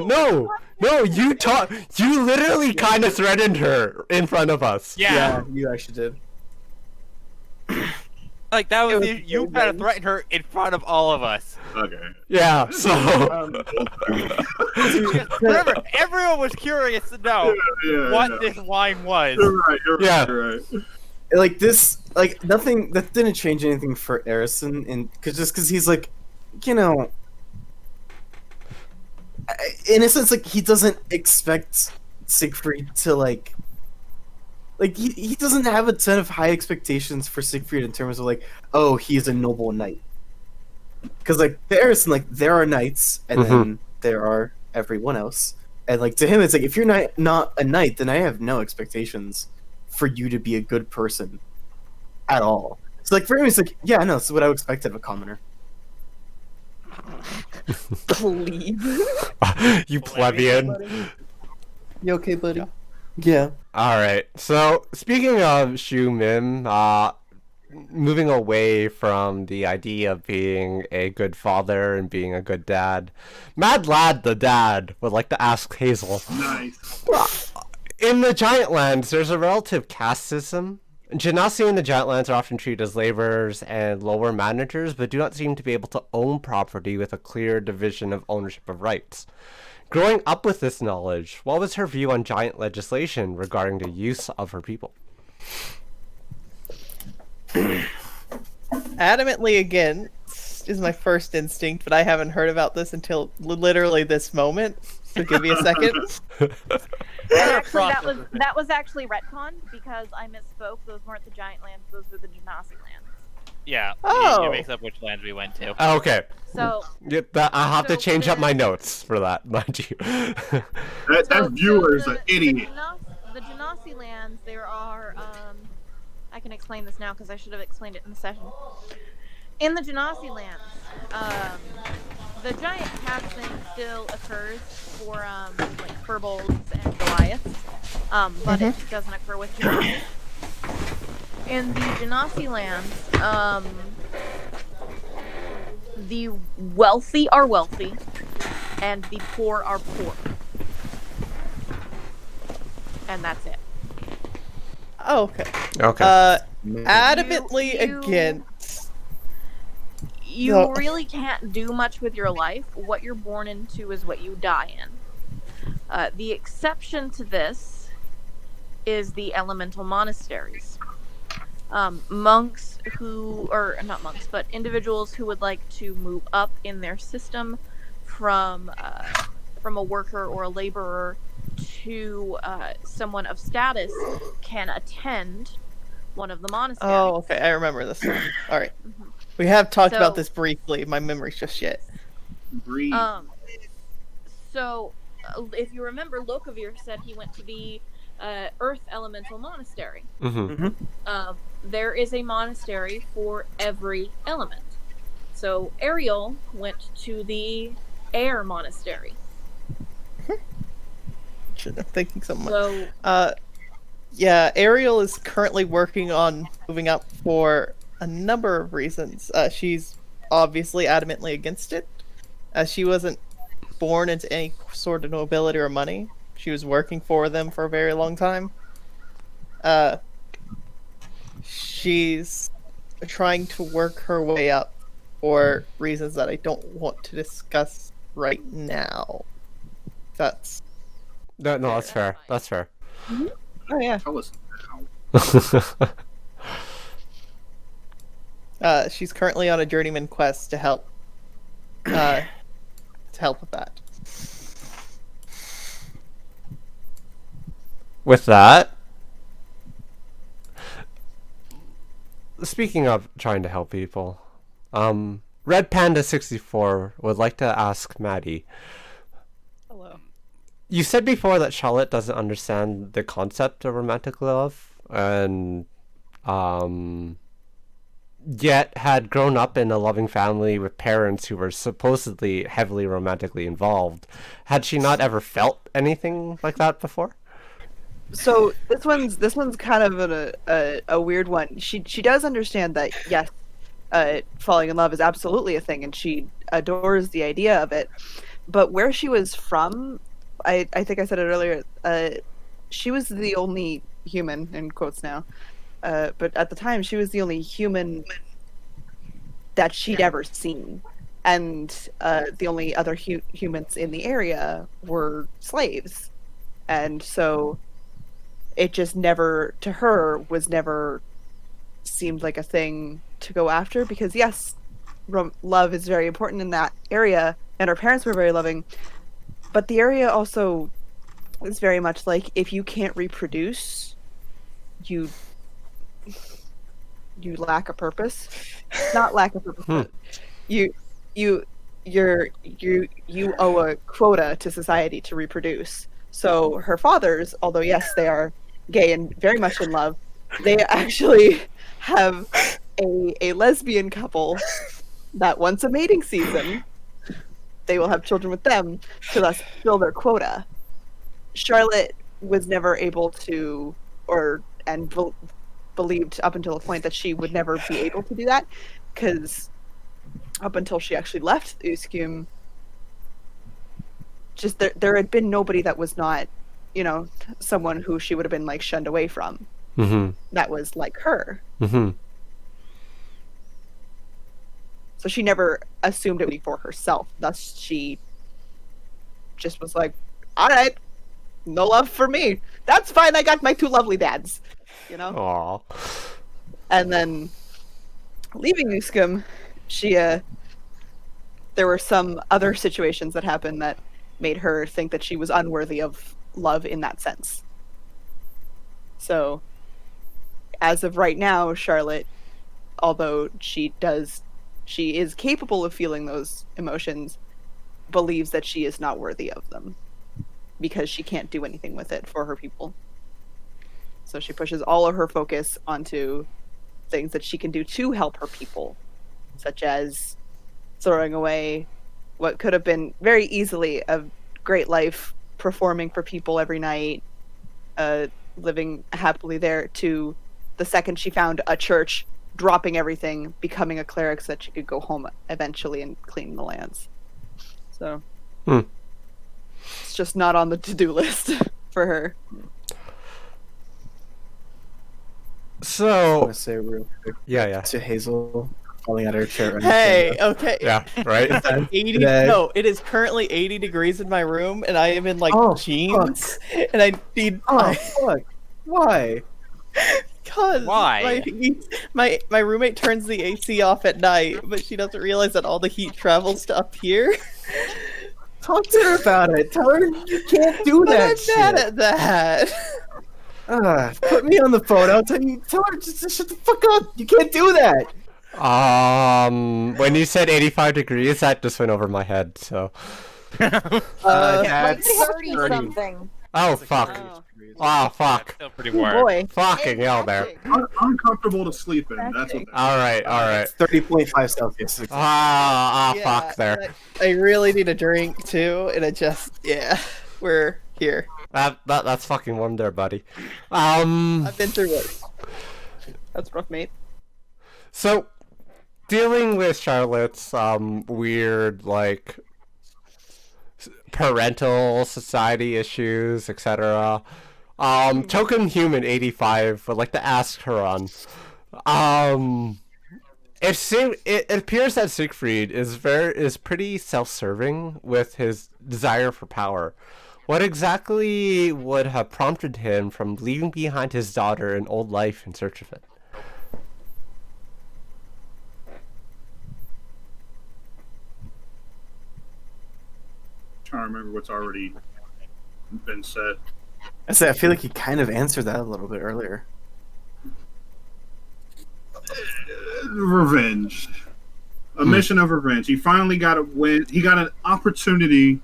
No. You literally kind of threatened her in front of us. Yeah. You actually did. Like that was, It was you kind of amazing. threatened her in front of all of us. Okay. Yeah. So. Remember, everyone was curious to know Yeah, what yeah. this wine was. You're right. Yeah. You're right. Like this, like nothing. That didn't change anything for Erison, and because he's like, you know, in a sense, like he doesn't expect Siegfried to like he doesn't have a ton of high expectations for Siegfried in terms of like, oh, he's a noble knight. Because like the Erison, like there are knights, and then there are everyone else, And like to him, it's like if you're not a knight, then I have no expectations for you to be a good person at all. So like for him, it's like, yeah, no, this is what I would expect of a commoner. Please. You plebeian. You okay, buddy? Yeah. All right. So speaking of Shu Mim, moving away from the idea of being a good father and being a good dad, Mad Lad the dad would like to ask Hazel. Nice. In the Giant Lands, there's a relative caste system. Genasi in the Giant Lands are often treated as laborers and lower managers, but do not seem to be able to own property with a clear division of ownership of rights. Growing up with this knowledge, what was her view on giant legislation regarding the use of her people? Adamantly against is my first instinct, but I haven't heard about this until literally this moment. So give me a second. Actually, that was actually retconned because I misspoke. Those weren't the Giant Lands; those were the Genasi lands. Yeah. Oh. You mix up which lands we went to. Okay. So I'll have to So change up the- my notes for that, mind you. That viewer's an idiot. The Genasi lands, there are. I can explain this now because I should have explained it in the session. In the Genasi lands, the giant casting still occurs for like Furbolgs and Goliaths, but it doesn't occur with Genasi. In the Genasi lands, the wealthy are wealthy, and the poor are poor, and that's it. Oh, okay. Okay. Adamantly You- against. You No. really can't do much with your life. What you're born into is what you die in. The exception to this is the elemental monasteries. Monks who, or not monks, but individuals who would like to move up in their system from a worker or a laborer to someone of status can attend one of the monasteries. Oh, okay. I remember this one. All right. We have talked So- about this briefly. My memory's just shit. Breathe. So, if you remember, Lokavir said he went to the Earth Elemental Monastery. Mm-hmm. There is a monastery for every element. So, Ariel went to the Air Monastery. Shit, I'm thinking so much. So, Yeah, Ariel is currently working on moving up for a number of reasons. She's obviously adamantly against it, as she wasn't born into any sort of nobility or money. She was working for them for a very long time. She's trying to work her way up for reasons that I don't want to discuss right now. That's No, that's fair. That's fair. oh yeah. Tell us now. She's currently on a journeyman quest to help with that. With that, speaking of trying to help people, Red Panda 64 would like to ask Maddie. Hello. You said before that Charlotte doesn't understand the concept of romantic love, and yet had grown up in a loving family with parents who were supposedly heavily romantically involved. Had she not ever felt anything like that before? So this one's kind of a weird one. She does understand that yes, falling in love is absolutely a thing, and she adores the idea of it. But where she was from, I think I said it earlier. She was the only human, in quotes now, but at the time she was the only human that she'd ever seen, and the only other humans in the area were slaves, and so it just never, to her, was never seemed like a thing to go after, because yes, love is very important in that area, and her parents were very loving, but the area also is very much like, if you can't reproduce, you lack a purpose. Not lack a purpose, but you you owe a quota to society to reproduce. So her fathers, although yes, they are gay and very much in love, they actually have a lesbian couple that once a mating season, they will have children with them to thus fill their quota. Charlotte was never able to, believed up until the point that she would never be able to do that, because up until she actually left Uskum, just there had been nobody that was not, someone who she would have been like shunned away from. Mm-hmm. That was like her. Mm-hmm. So she never assumed it would be for herself. Thus, she just was like, "All right, no love for me. That's fine. I got my two lovely dads." Aww. And then leaving Uskum, she there were some other situations that happened that made her think that she was unworthy of love in that sense. So, as of right now, Charlotte, although she is capable of feeling those emotions, believes that she is not worthy of them because she can't do anything with it for her people. So she pushes all of her focus onto things that she can do to help her people, such as throwing away what could have been very easily a great life, performing for people every night, living happily there, to the second she found a church, dropping everything, becoming a cleric so that she could go home eventually and clean the lands. So it's just not on the to-do list for her. I So, want to say real quick yeah. to Hazel falling out of her chair. Hey, okay. Yeah, right? 80 Today. No, it is currently 80 degrees in my room, and I am in like Oh, jeans, and I need Oh, fuck. Why? because Why? my roommate turns the AC off at night, but she doesn't realize that all the heat travels to up here. Talk to her about it. Tell her you can't do But that I'm shit. mad at that. Put me on the phone. Tell her just to shut the fuck up. You can't do that. When you said 85 degrees, that just went over my head, so. Like That's 30 something. Oh, fuck. Oh. Oh, fuck. Still pretty Oh warm. boy. Fucking hell there. Uncomfortable to sleep in. That's what. Alright. 30.5 Celsius. Yeah, Fuck there. I really need a drink too, and we're here. That's fucking warm there, buddy. I've been through worse. That's rough, mate. So, dealing with Charlotte's weird, like, parental society issues, etc. Token Human 85 would like to ask her on. It appears that Siegfried is pretty self-serving with his desire for power. What exactly would have prompted him from leaving behind his daughter and old life in search of it? Trying to remember what's already been said. I feel like he kind of answered that a little bit earlier. Revenge. A mission of revenge. He finally got a win. He got an opportunity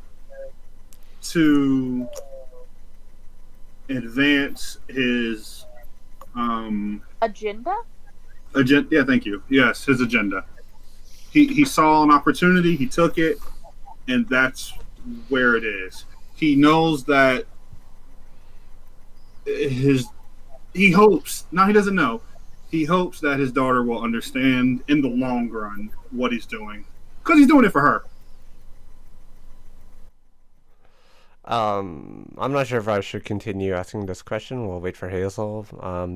to advance his Agenda? agenda. Yeah, thank you. Yes, his agenda. He saw an opportunity. He took it, and that's where it is. He knows that he hopes. Now he doesn't know. He hopes that his daughter will understand in the long run what he's doing, because he's doing it for her. I'm not sure if I should continue asking this question. We'll wait for Hazel.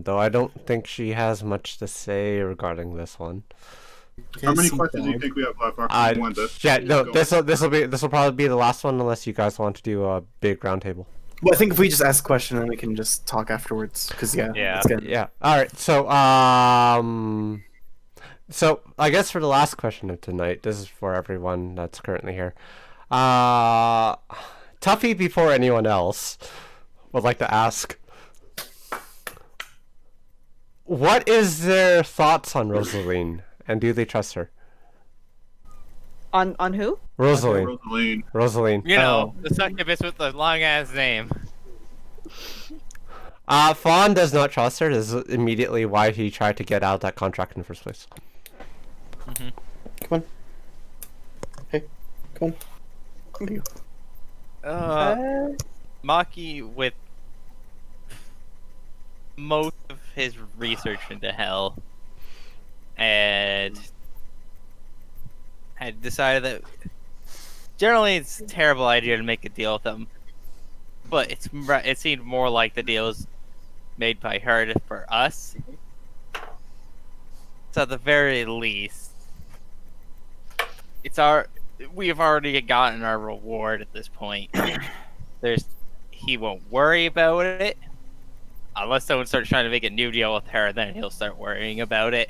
Though I don't think she has much to say regarding this one. How many questions do you think we have left? This will probably be the last one unless you guys want to do a big roundtable. Well, I think if we just ask a question, then we can just talk afterwards. Because it's good. Yeah. All right. So so I guess for the last question of tonight, this is for everyone that's currently here. Tuffy, before anyone else, would like to ask, what is their thoughts on Rosaline, and do they trust her? On who? Rosaline. Rosaline. Rosaline. You know, the succubus with the long ass name. Fawn does not trust her. This is immediately why he tried to get out of that contract in the first place. Come on. Hey, come on. Come here. Maki, with most of his research into hell, and had decided that generally it's a terrible idea to make a deal with them, but it seemed more like the deals made by her for us. So at the very least, we've already gotten our reward at this point. He won't worry about it unless someone starts trying to make a new deal with her. Then he'll start worrying about it.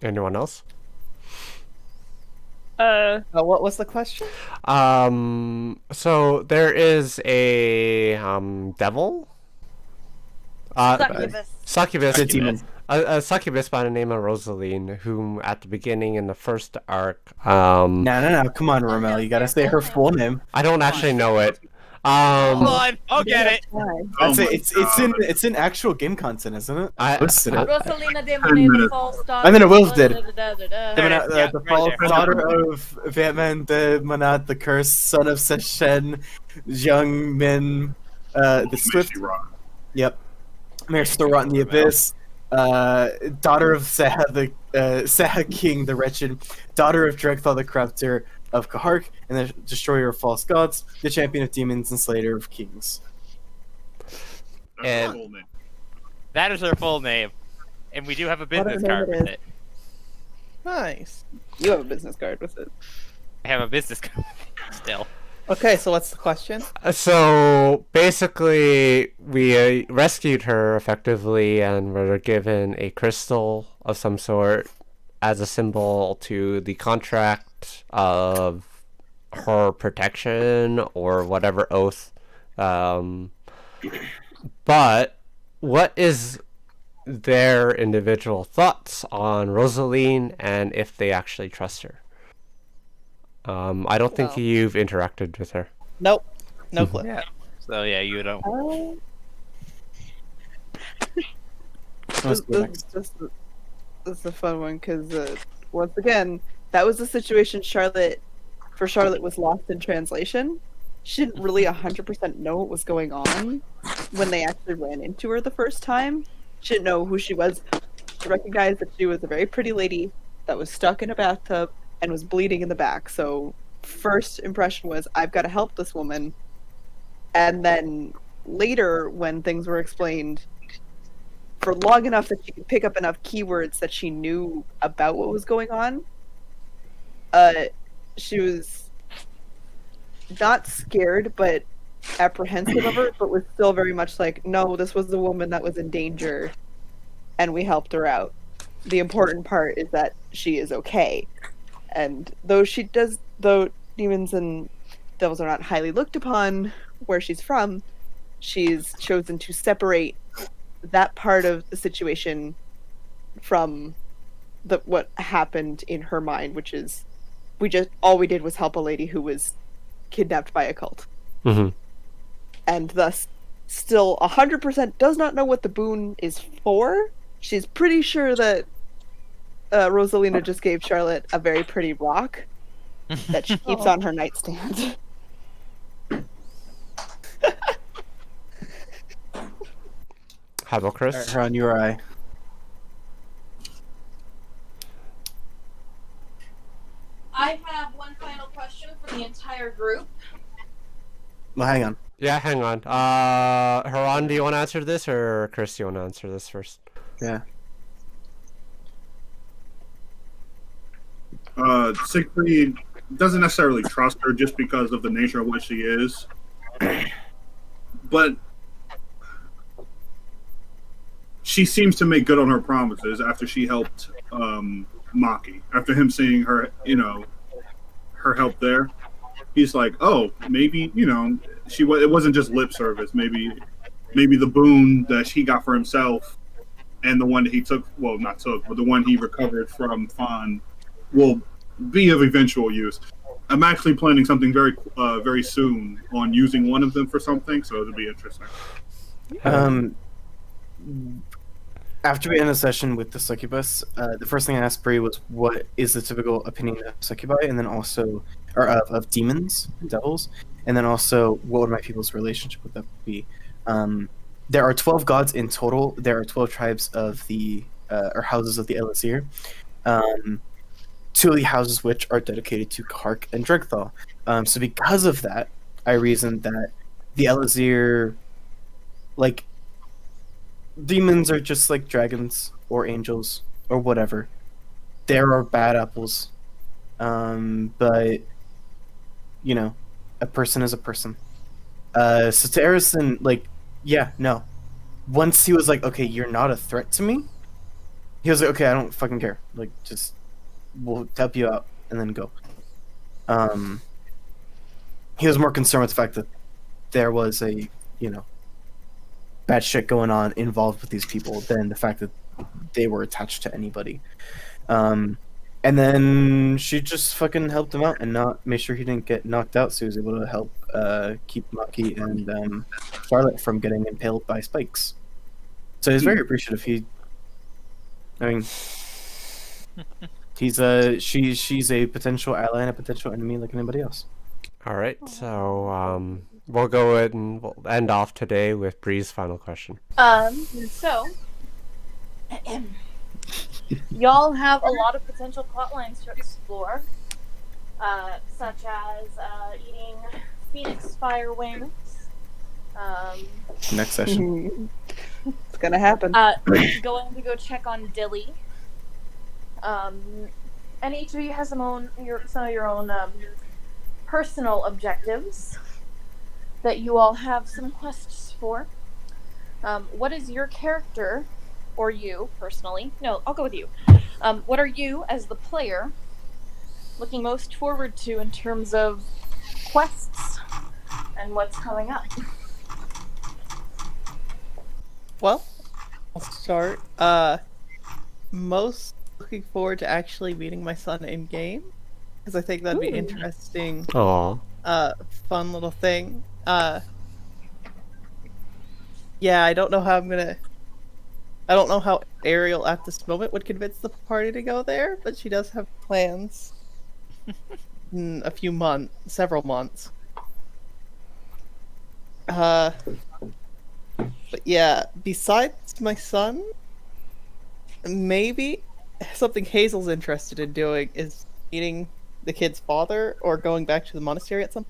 Anyone else? What was the question? So there is a devil. Succubus. It's a demon. A succubus by the name of Rosaline, whom at the beginning in the first arc, No. Come on, Romel. You gotta say her full name. I don't actually know it. Hold on, I'll get it. That's it. It's in actual game content, isn't it? Posted it. Rosalina de minutes. the false daughter. I mean, it Wolf did. Yeah, The right false there. daughter of Vatman de Manat, the cursed son of Seshen, Young Min, the Swift. Yep. Mare still rot in the abyss. Daughter of Saha Saha King the Wretched, daughter of Dregthal the Corrupter of Kahark, and the Destroyer of False Gods, the Champion of Demons and Slayer of Kings. And that is her full name, and we do have a business Whatever card name it with is. it. Nice. You have a business card with it. I have a business card still. Okay, so what's the question? So basically, we rescued her effectively and were given a crystal of some sort as a symbol to the contract of her protection or whatever oath. But what is their individual thoughts on Rosaline and if they actually trust her? I don't think Well. you've interacted with her. Nope. No clue. Yeah. So yeah, you don't. Let's go next. This is a fun one because once again, that was the situation Charlotte was lost in translation. She didn't really 100% know what was going on when they actually ran into her the first time. She didn't know who she was. She recognized that she was a very pretty lady that was stuck in a bathtub and was bleeding in the back. So first impression was, I've got to help this woman. And then later, when things were explained, for long enough that she could pick up enough keywords that she knew about what was going on, she was not scared, but apprehensive of her, but was still very much like, no, this was the woman that was in danger, and we helped her out. The important part is that she is okay. And though demons and devils are not highly looked upon where she's from, she's chosen to separate that part of the situation from what happened in her mind, which is all we did was help a lady who was kidnapped by a cult. Mm-hmm. And thus still 100% does not know what the boon is for. She's pretty sure that Rosalina just gave Charlotte a very pretty rock that she keeps on her nightstand. How about Chris? Her on your eye. I have one final question for the entire group. Well, hang on. Yeah, hang on. Haran, do you want to answer this, or Chris, do you want to answer this first? Yeah. Siegfried doesn't necessarily trust her just because of the nature of what she is. But she seems to make good on her promises after she helped Maki. After him seeing her, her help there, he's like, oh, maybe, it wasn't just lip service. Maybe the boon that she got for himself and the one that he took, well, not took, but the one he recovered from Fawn will be of eventual use. I'm actually planning something very soon on using one of them for something, so it'll be interesting. After we end the session with the succubus, the first thing I asked Bree was, "What is the typical opinion of succubi, and then also, or of demons, devils, and then also, what would my people's relationship with that be?" There are 12 gods in total. There are 12 tribes of the or houses of the Elazir. 2 of the houses which are dedicated to Kark and Dregthal. So because of that, I reasoned that the Elazir, like, demons are just like dragons or angels or whatever. There are bad apples. But, you know, a person is a person. So to Arison, like, yeah, no. Once he was like, okay, you're not a threat to me, he was like, okay, I don't fucking care. Like, just, we'll help you out and then go. He was more concerned with the fact that there was a, you know, bad shit going on involved with these people than the fact that they were attached to anybody. And then she just fucking helped him out and not made sure he didn't get knocked out, so he was able to help keep Maki and Charlotte from getting impaled by spikes. So he's very appreciative. She's a potential ally and a potential enemy like anybody else. All right, so we'll go ahead and we'll end off today with Bree's final question. So y'all have a lot of potential plot lines to explore, such as eating phoenix fire wings. Next session. It's gonna happen. Going to go check on Dilly. And each of you has some of your own personal objectives that you all have some quests for. What is your character, or you personally? No, I'll go with you. What are you, as the player, looking most forward to in terms of quests and what's coming up? Well, I'll start. Most looking forward to actually meeting my son in game, because I think that'd be interesting. Aww. Fun little thing. Yeah, I don't know how Ariel at this moment would convince the party to go there, but she does have plans in several months. But yeah, besides my son, maybe something Hazel's interested in doing is meeting the kid's father or going back to the monastery at some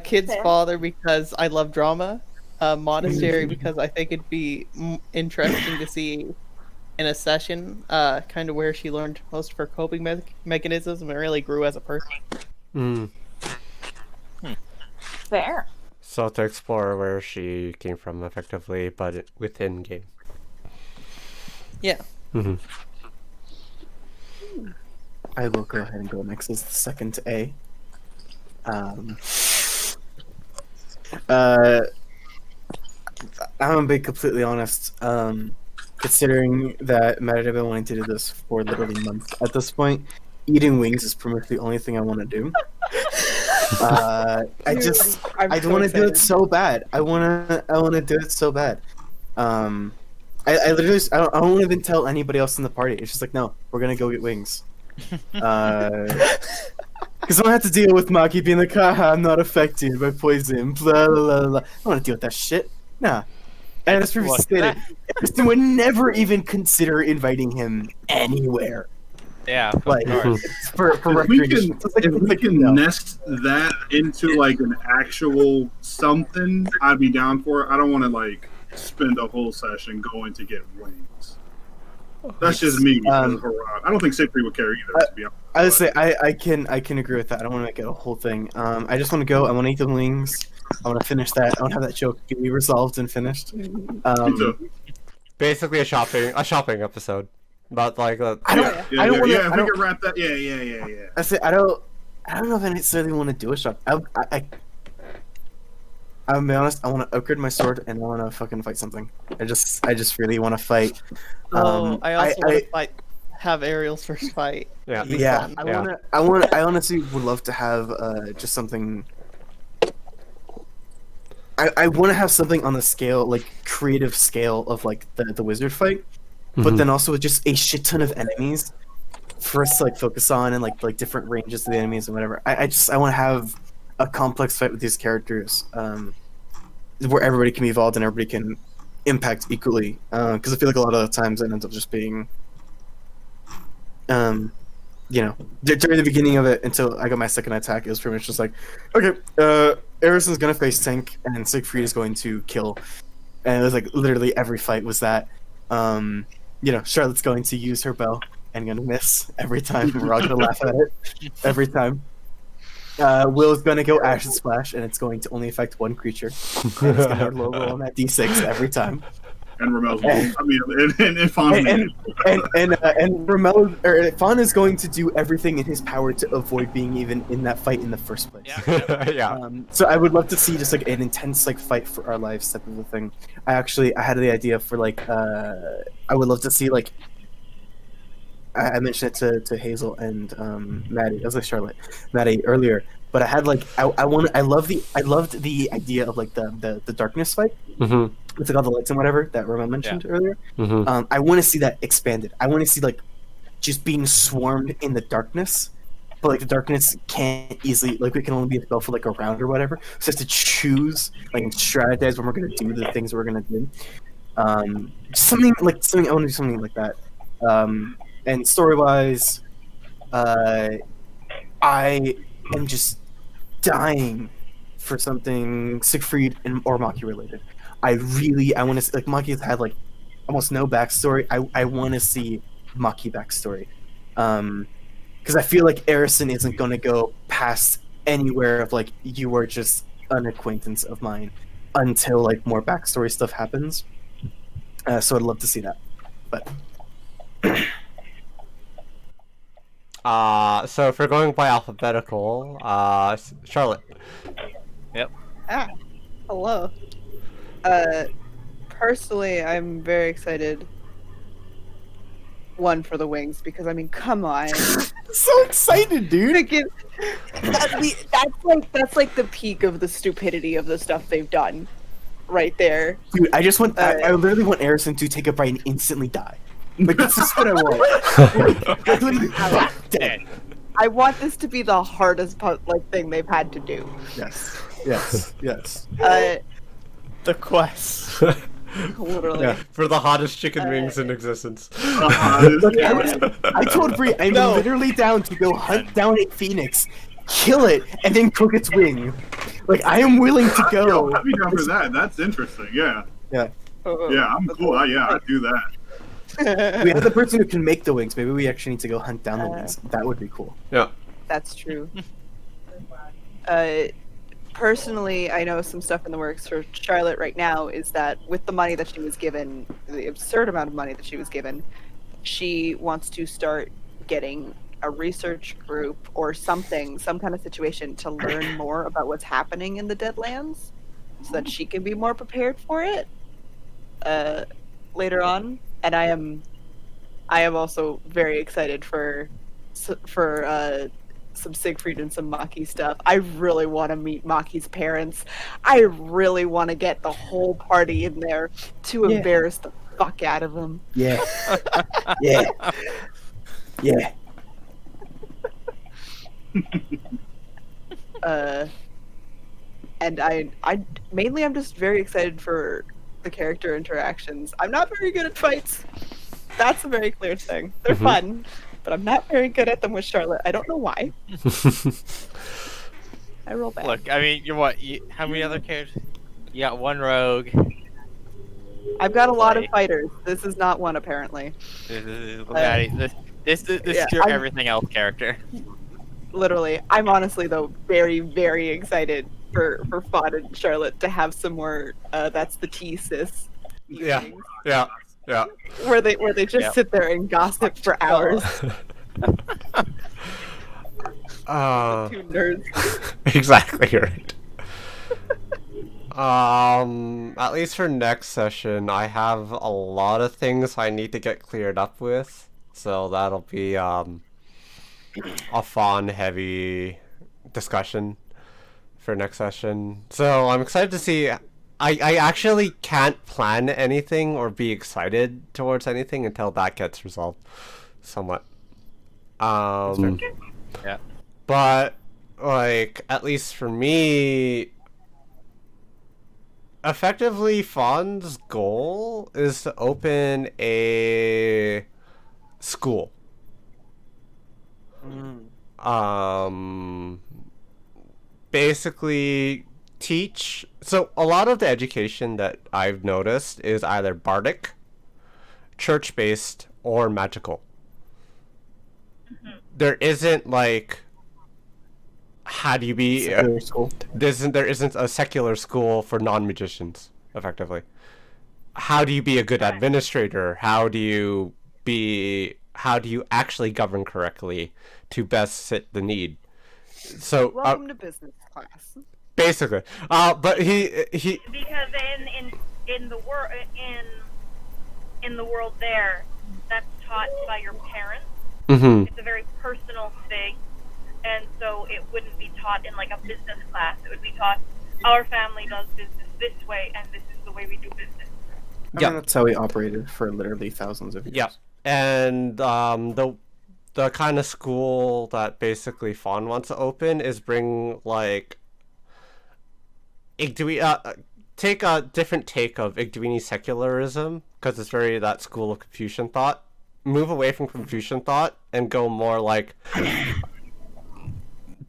kid's father because I love drama. Monastery because I think it'd be interesting to see in a session kind of where she learned most of her coping mechanisms and really grew as a person. Fair. So to explore where she came from effectively, but within game. Yeah. Mm-hmm. I will go ahead and go next as the second A. I'm gonna be completely honest. Considering that Matt have been wanting to do this for literally months at this point, eating wings is pretty much the only thing I want to do. I don't want to do it so bad. I want to do it so bad. I literally I don't want to even tell anybody else in the party. It's just like, no, we're gonna go get wings. Because I don't have to deal with Maki being like, haha, I'm not affected by poison, blah, blah, blah, blah. I don't want to deal with that shit. Nah. And as previously stated, Kristen would never even consider inviting him anywhere. Yeah, like, for if we recreation. can nest that into like an actual something, I'd be down for it. I don't want to like spend a whole session going to get wings. That's just me. I don't think Siegfried would care either. To be honest. I would say I can agree with that. I don't want to make it a whole thing. I just want to go. I want to eat the wings. I want to finish that. I want to have that joke be resolved and finished. Basically, a shopping episode. But like, if we could wrap that, yeah. I say I don't know if I necessarily want to do a shop. I'm gonna be honest. I want to upgrade my sword and I want to fucking fight something. I just really want to fight. I also want I- to fight. Have Ariel's first fight. Yeah. It'd be Yeah, fun. I honestly would love to have just something. I want to have something on the scale, like creative scale of like the wizard fight, but then also with just a shit ton of enemies for us to like focus on and like different ranges of the enemies and whatever. I want to have a complex fight with these characters, where everybody can be involved and everybody can impact equally. Because I feel like a lot of the times it ends up just being, you know, during the beginning of it until I got my second attack, it was pretty much just like, okay, Arison's gonna face tank and Siegfried is going to kill, and it was like literally every fight was that. You know, Charlotte's going to use her bow and gonna miss every time. We're all gonna laugh at it every time. Will's gonna go Ashen Splash, and it's going to only affect one creature. And it's gonna roll on that D6 every time. And Romel's, I mean, and Fawn's And Romello or Fawn is going to do everything in his power to avoid being even in that fight in the first place. Yeah. So I would love to see just like an intense like fight for our lives type of a thing. I had the idea for like I would love to see like I mentioned it to Hazel and Maddie. I was like Charlotte, Maddie earlier, but I had like I loved the idea of like the darkness fight. Mm-hmm. With like all the lights and whatever that Romel mentioned earlier. Mm-hmm. I want to see that expanded. I want to see like just being swarmed in the darkness, but like the darkness can't easily like we can only be a spell for like a round or whatever. So just to choose like and strategize when we're gonna do the things we're gonna do. Something I want to do something like that. And story wise, I am just dying for something Siegfried or Maki related. I want to see, like, Maki's had, like, almost no backstory. I want to see Maki backstory. Because I feel like Arison isn't going to go past anywhere of, like, you are just an acquaintance of mine until, like, more backstory stuff happens. So I'd love to see that. But... So if we're going by alphabetical, Charlotte. Yep. Hello. Personally, I'm very excited. One, for the wings, because I mean, come on. So excited, dude! Freaking- that's like the peak of the stupidity of the stuff they've done, right there. Dude, I just want I literally want Arison to take a bite and instantly die. Like that's just what I want. Dead. I want this to be the hardest thing they've had to do. Yes. The quest. Literally. Yeah. For the hottest chicken wings in existence. Look, I told Bree I'm literally down to go hunt down a phoenix, kill it, and then cook its wing. Like I am willing to go. I'd be down for that. That's interesting. Yeah. Yeah. Yeah, I'm cool. I'd do that. We have the person who can make the wings. Maybe we actually need to go hunt down the wings. That would be cool. Yeah. That's true. Personally, I know some stuff in the works for Charlotte right now is that with the money that she was given, the absurd amount of money that she was given, she wants to start getting a research group or something, some kind of situation to learn more about what's happening in the Deadlands so that she can be more prepared for it later on. And I am also very excited for some Siegfried and some Maki stuff. I really want to meet Maki's parents. I really want to get the whole party in there to embarrass the fuck out of them. Yeah. Yeah. Yeah. And I mainly I'm just very excited for the character interactions. I'm not very good at fights. That's a very clear thing. They're fun, but I'm not very good at them with Charlotte. I don't know why. I roll bad. Look, I mean, how many other characters? You got one rogue. I've got a lot of fighters. This is not one, apparently. This is your everything else character. Literally, I'm honestly though very, very excited for Fawn and Charlotte to have some more. That's the tea-sis. Yeah. Where they just sit there and gossip for hours. Two nerds. Exactly right. At least for next session, I have a lot of things I need to get cleared up with, so that'll be a fun, heavy discussion for next session. So I'm excited to see. I actually can't plan anything or be excited towards anything until that gets resolved, somewhat. Yeah. But like, at least for me, effectively, Fawn's goal is to open a school. Basically teach. So a lot of the education that I've noticed is either bardic, church-based, or magical. There isn't like, how do you be Secular school. there isn't a secular school for non-magicians, effectively. How do you be a good administrator? How do you actually govern correctly to best fit the need? So Welcome to business class. basically, but he Because in the world there, that's taught by your parents. mhm. It's a very personal thing, and so it wouldn't be taught in like a business class. It would be taught, our family does business this way, and this is the way we do business. I mean, that's how we operated for literally thousands of years. Yeah, and the kind of school that basically Fawn wants to open is bring like take a different take of Igduini secularism, because it's very that school of Confucian thought. Move away from Confucian thought and go more like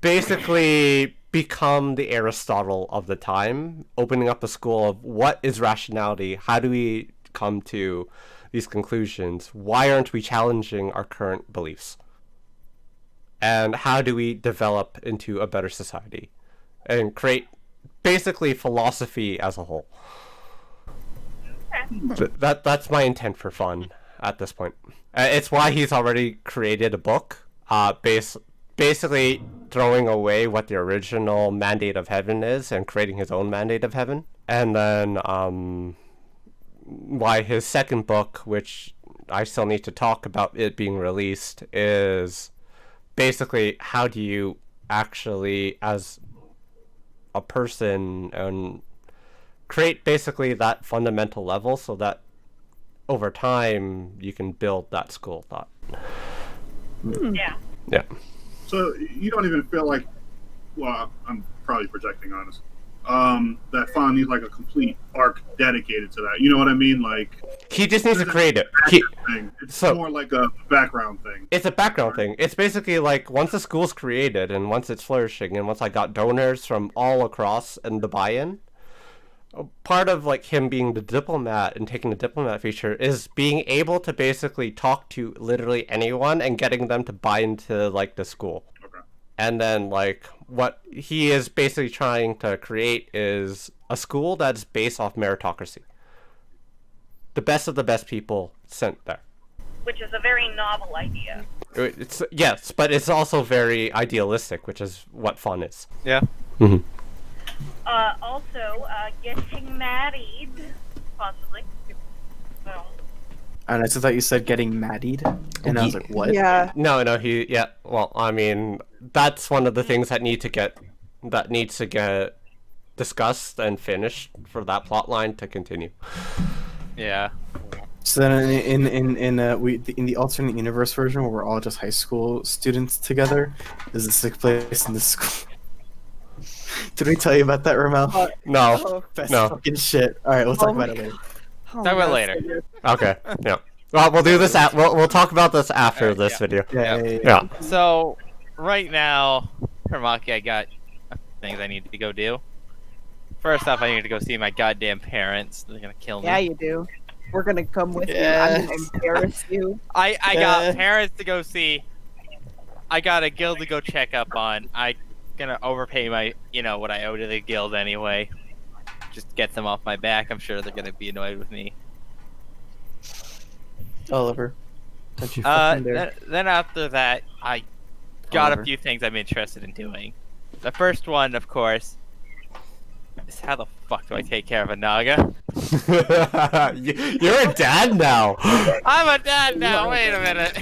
basically become the Aristotle of the time, opening up a school of what is rationality, how do we come to these conclusions, why aren't we challenging our current beliefs, and how do we develop into a better society and create basically philosophy as a whole. That's my intent for Fun at this point. It's why he's already created a book, basically throwing away what the original Mandate of Heaven is and creating his own Mandate of Heaven. And then why his second book, which I still need to talk about it being released, is basically how do you actually, as a person, and create basically that fundamental level so that over time you can build that school of thought. Yeah. Yeah. So you don't even feel like, well, I'm probably projecting honest, that Fawn needs like a complete arc dedicated to that. You know what I mean? Like, He just needs to create it. thing. It's So- more like a background thing. It's a background thing. It's basically like once the school's created and once it's flourishing and once I got donors from all across and the buy-in, part of like him being the diplomat and taking the diplomat feature is being able to basically talk to literally anyone and getting them to buy into like the school. Okay. And then like what he is basically trying to create is a school that's based off meritocracy. The best of the best people sent there. Which is a very novel idea. It's yes, but it's also very idealistic, which is what fun is. Yeah. Mm-hmm. Also, getting married, possibly. So, And I just thought you said getting married, and I was like, what? Yeah. No, yeah. Well, I mean, that's one of the things that needs to get discussed and finished for that plot line to continue. Yeah. So then in the alternate universe version where we're all just high school students together, does this take place in the school? Did we tell you about that, Ramel? No. Oh, Best no. fucking shit. All right, we'll talk Oh my about it later. oh Talk about my later. goodness. Okay. Yeah. Well, we'll do this. We'll talk about this after Alright, this yeah. video. Yeah. Yeah. So, right now, Hermaki, I got things I need to go do. First off, I need to go see my goddamn parents. They're gonna kill me. Yeah, you do. We're gonna come with you. I'm Yes. gonna embarrass you. I got Yeah. parents to go see. I got a guild to go check up on. I gonna overpay my, what I owe to the guild anyway. Just get them off my back. I'm sure they're gonna be annoyed with me. Oliver, don't you fucking dare. Then after that, I got Oliver. a few things I'm interested in doing. The first one, of course, is how the fuck do I take care of a Naga? You're a dad now. I'm a dad now. Wait a minute.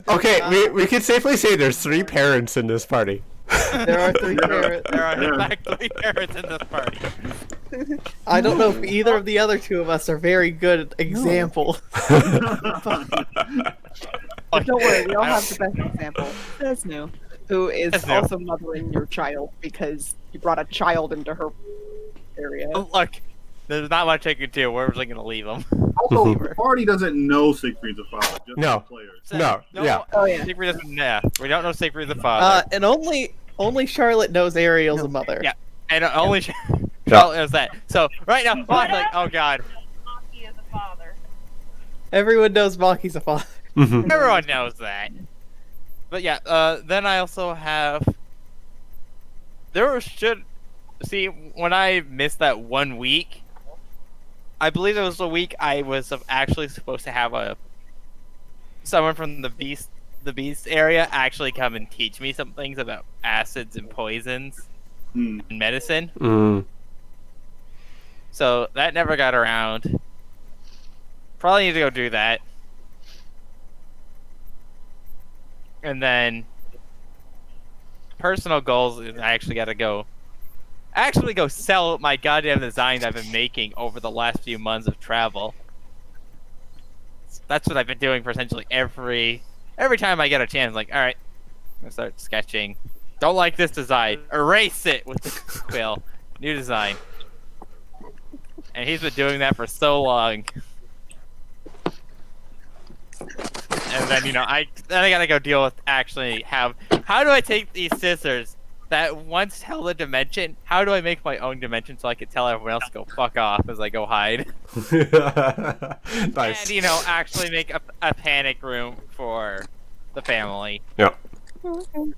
Okay, we can safely say there's 3 parents in this party. There are 3 parents. There are in fact 3 parents in this party. I don't know if either of the other 2 of us are very good examples. Don't worry, we all have the best example. That's new. Who is That's new. also mothering your child because you brought a child into her area. Look, there's not much I can do. Where was I going to leave them? Also, the party doesn't know Siegfried's a father. Just No. the players. No, yeah. Oh yeah. Siegfried doesn't. Yeah, we don't know Siegfried's the father. And only Charlotte knows Ariel's a mother. Yeah. And only Charlotte knows that. So right now, I'm like, oh god, Maki is a father. Everyone knows Maki's a father. Mhm. everyone knows that. But yeah, then I also have. See, when I missed that 1 week, I believe it was the week I was actually supposed to have someone from the beast area actually come and teach me some things about acids and poisons and medicine. Mm. So that never got around. Probably need to go do that. And then personal goals is I actually gotta go sell my goddamn design I've been making over the last few months of travel. That's what I've been doing for essentially every time I get a chance. Like, alright, I'm gonna start sketching. Don't like this design. Erase it with the quill. New design. And he's been doing that for so long. And then, I gotta go deal with how do I take these scissors that once held a dimension, how do I make my own dimension so I can tell everyone else to go fuck off as I go hide? Nice. And, actually make a panic room for the family. Yeah. For the family.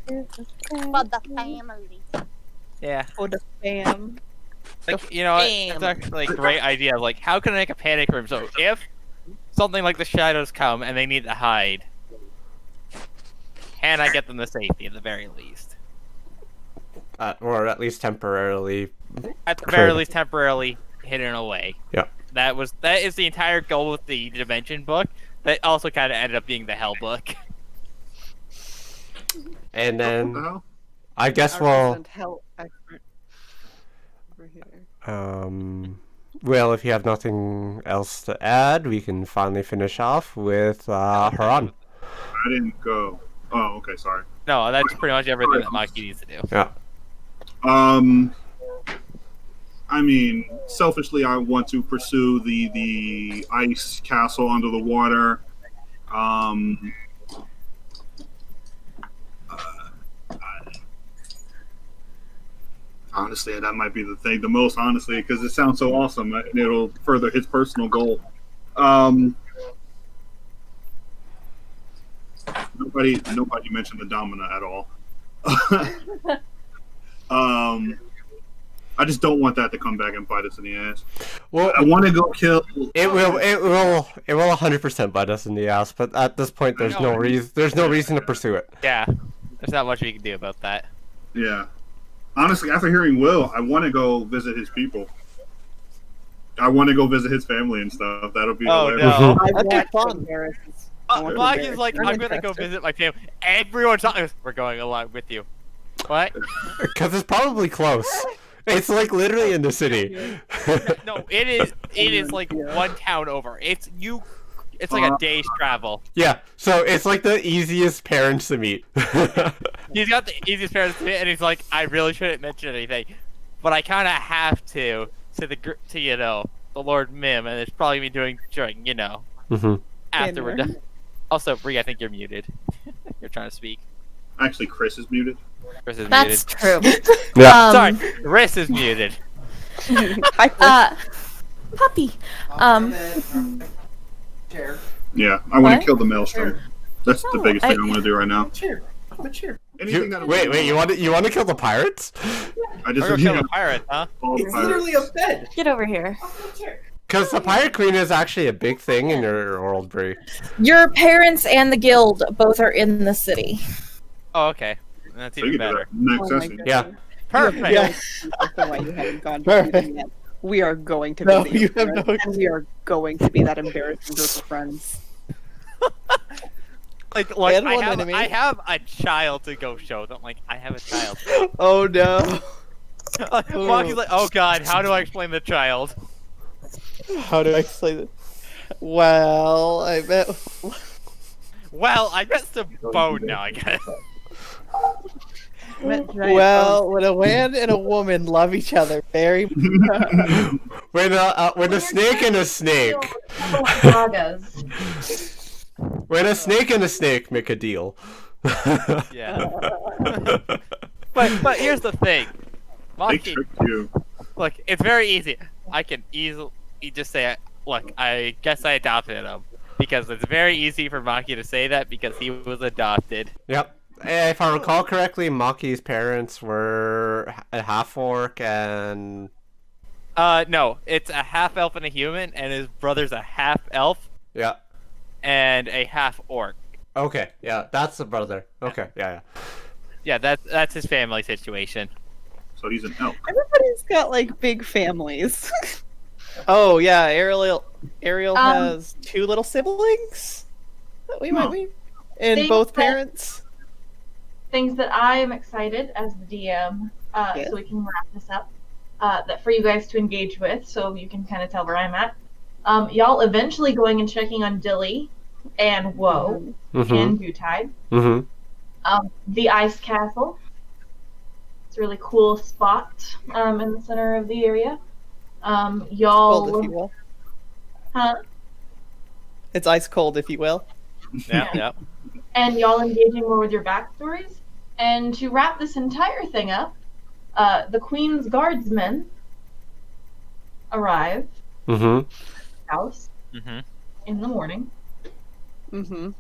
Yeah. For the fam. Like, it's actually a great idea. Like, how can I make a panic room so if something like the shadows come and they need to hide, can I get them to safety at the very least? Or at least temporarily. At the very least, temporarily hidden away. Yeah. That is the entire goal with the Dimension book. That also kind of ended up being the Hell book. And What the then hell? I guess Our we'll resident hell expert over here. well, if you have nothing else to add, we can finally finish off with Haran. I didn't go. Oh, okay, sorry. No, that's pretty much everything that Maki needs to do. Yeah. I mean, selfishly, I want to pursue the ice castle under the water. Honestly, that might be the thing the most, honestly, because it sounds so awesome, and it'll further his personal goal. Nobody mentioned the Domina at all. I just don't want that to come back and bite us in the ass. Well, I want to go kill. it will 100% bite us in the ass. But at this point, there's no reason to pursue it. Yeah, there's not much we can do about that. Yeah. Honestly, after hearing Will, I want to go visit his people. I want to go visit his family and stuff. That'll be Oh hilarious. no! I That'd be want fun. Barris's. I want to Maki's Barris. like, I'm gonna go interested. visit my family. Everyone's talking. We're going along with you. What? Because it's probably close. It's like literally in the city. No, it is. It is like one town over. It's like a day's travel. Yeah, so it's like the easiest parents to meet. He's got the easiest parents to meet, and he's like, I really shouldn't mention anything, but I kind of have to the Lord Mim, and it's probably me doing during Mm-hmm. after we're done. Also, Bree, I think you're muted. You're trying to speak. Actually, Chris is muted. Chris is That's muted. true. Yeah. Sorry, Chris is muted. Hi, Chris. Puppy. Yeah, I want What? to kill the maelstrom. That's the Oh, biggest thing I want to do right now. Anything You, that wait, you want to kill the pirates? I just We're gonna kill the pirate, huh? all the pirates. a bed. Get over here. Because the pirate queen is actually a big thing in your world, Bree. Your parents and the guild both are in the city. Oh, okay. That's So you even can do better. that next Oh my session. God. Yeah. Perfect. Yeah. That's why you haven't gone to Perfect. shooting yet. We are going to No, be you have no and we are going to be that embarrassing group of friends. Like, And I one have, enemy. I have a child to go show them. Like, I have a child. Oh no. Maki's like, oh god, how do I explain the child? How do I explain it? Well, I bet. Well, I got some bone now, I guess. Well, when a man and a woman love each other very When a snake and a snake. When a snake and a snake make a deal. Yeah. But here's the thing. They Maki, tricked you. look, it's very easy. I can easily just say, look, I guess I adopted him. Because it's very easy for Maki to say that because he was adopted. Yep. If I recall correctly, Maki's parents were a half-orc and... No, it's a half-elf and a human, and his brother's a half-elf Yeah. and a half-orc. Okay, yeah, that's the brother. Okay, yeah. Yeah, that's his family situation. So he's an elf. Everybody's got like big families. Oh yeah, Ariel has 2 little siblings that we might be, and Things both that- parents. Things that I am excited as the DM, Yes. so we can wrap this up, that for you guys to engage with, so you can kind of tell where I'm at. Y'all eventually going and checking on Dilly and Woe Mm-hmm. and Butide. Mm-hmm. The Ice Castle. It's a really cool spot in the center of the area. Cold, if Y'all, you will. huh? It's ice cold, if you will. Yeah. And y'all engaging more with your backstories. And to wrap this entire thing up, the Queen's Guardsmen arrive Mm-hmm. house Mm-hmm. in the morning, Mm-hmm.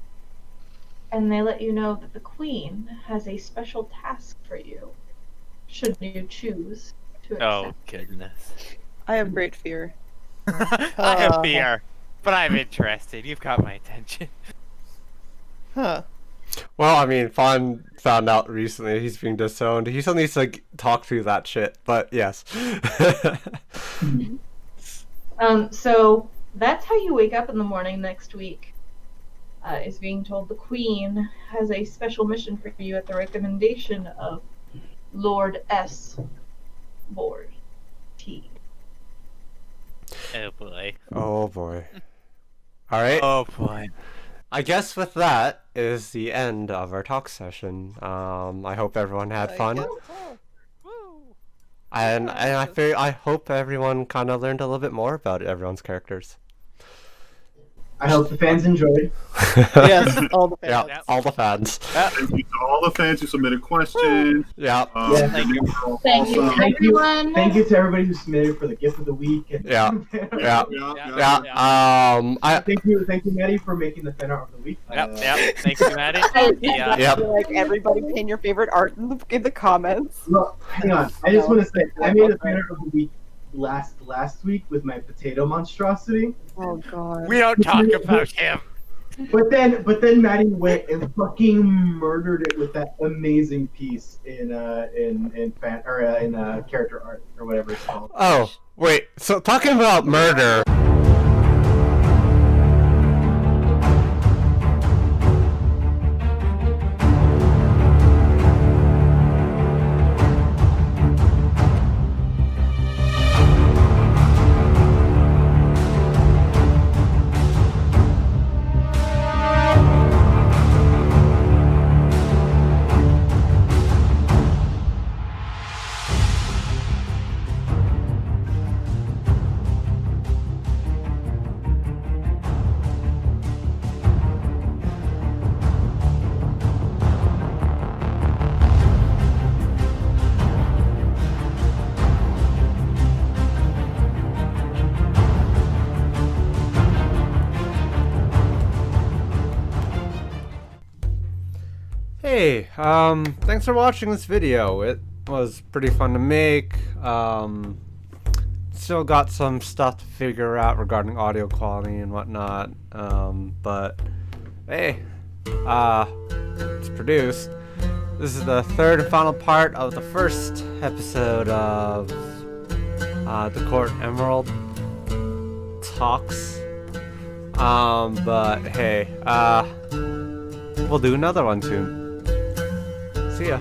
and they let you know that the Queen has a special task for you, should you choose to accept. Oh, goodness. I have great fear. I have fear, but I'm interested. You've got my attention. Huh. Well, I mean, Fawn found out recently he's being disowned. He still needs to talk through that shit, but yes. So that's how you wake up in the morning next week. Is being told the Queen has a special mission for you at the recommendation of Lord S. Board T. Oh, boy. Oh boy. Alright. Oh, boy. I guess with that is the end of our talk session. I hope everyone had fun. And I hope everyone kind of learned a little bit more about everyone's characters. I hope the fans enjoyed. Yes, all the fans. Yeah, all the fans. Thank you to all the fans who submitted questions. Yeah. Yeah. Thank you. Thank you, Thank you. everyone. Thank you to everybody who submitted for the gift of the week. And Yeah. Yeah. Yeah. I Thank you, Maddie, for making the fan art of the week. Yep. Thank you, Maddie. Yeah. Yep. Like everybody pin your favorite art in the comments. Look, hang on. I just want to say, I made a fan art of the week last week with my potato monstrosity. Oh god. We don't talk about him. But then Maddie went and fucking murdered it with that amazing piece in character art or whatever it's called. Oh, wait. So talking about murder. Hey, thanks for watching this video. It was pretty fun to make. Still got some stuff to figure out regarding audio quality and whatnot. But hey, it's produced. This is the third and final part of the first episode of the Court Emerald talks. But hey, we'll do another one soon. See ya.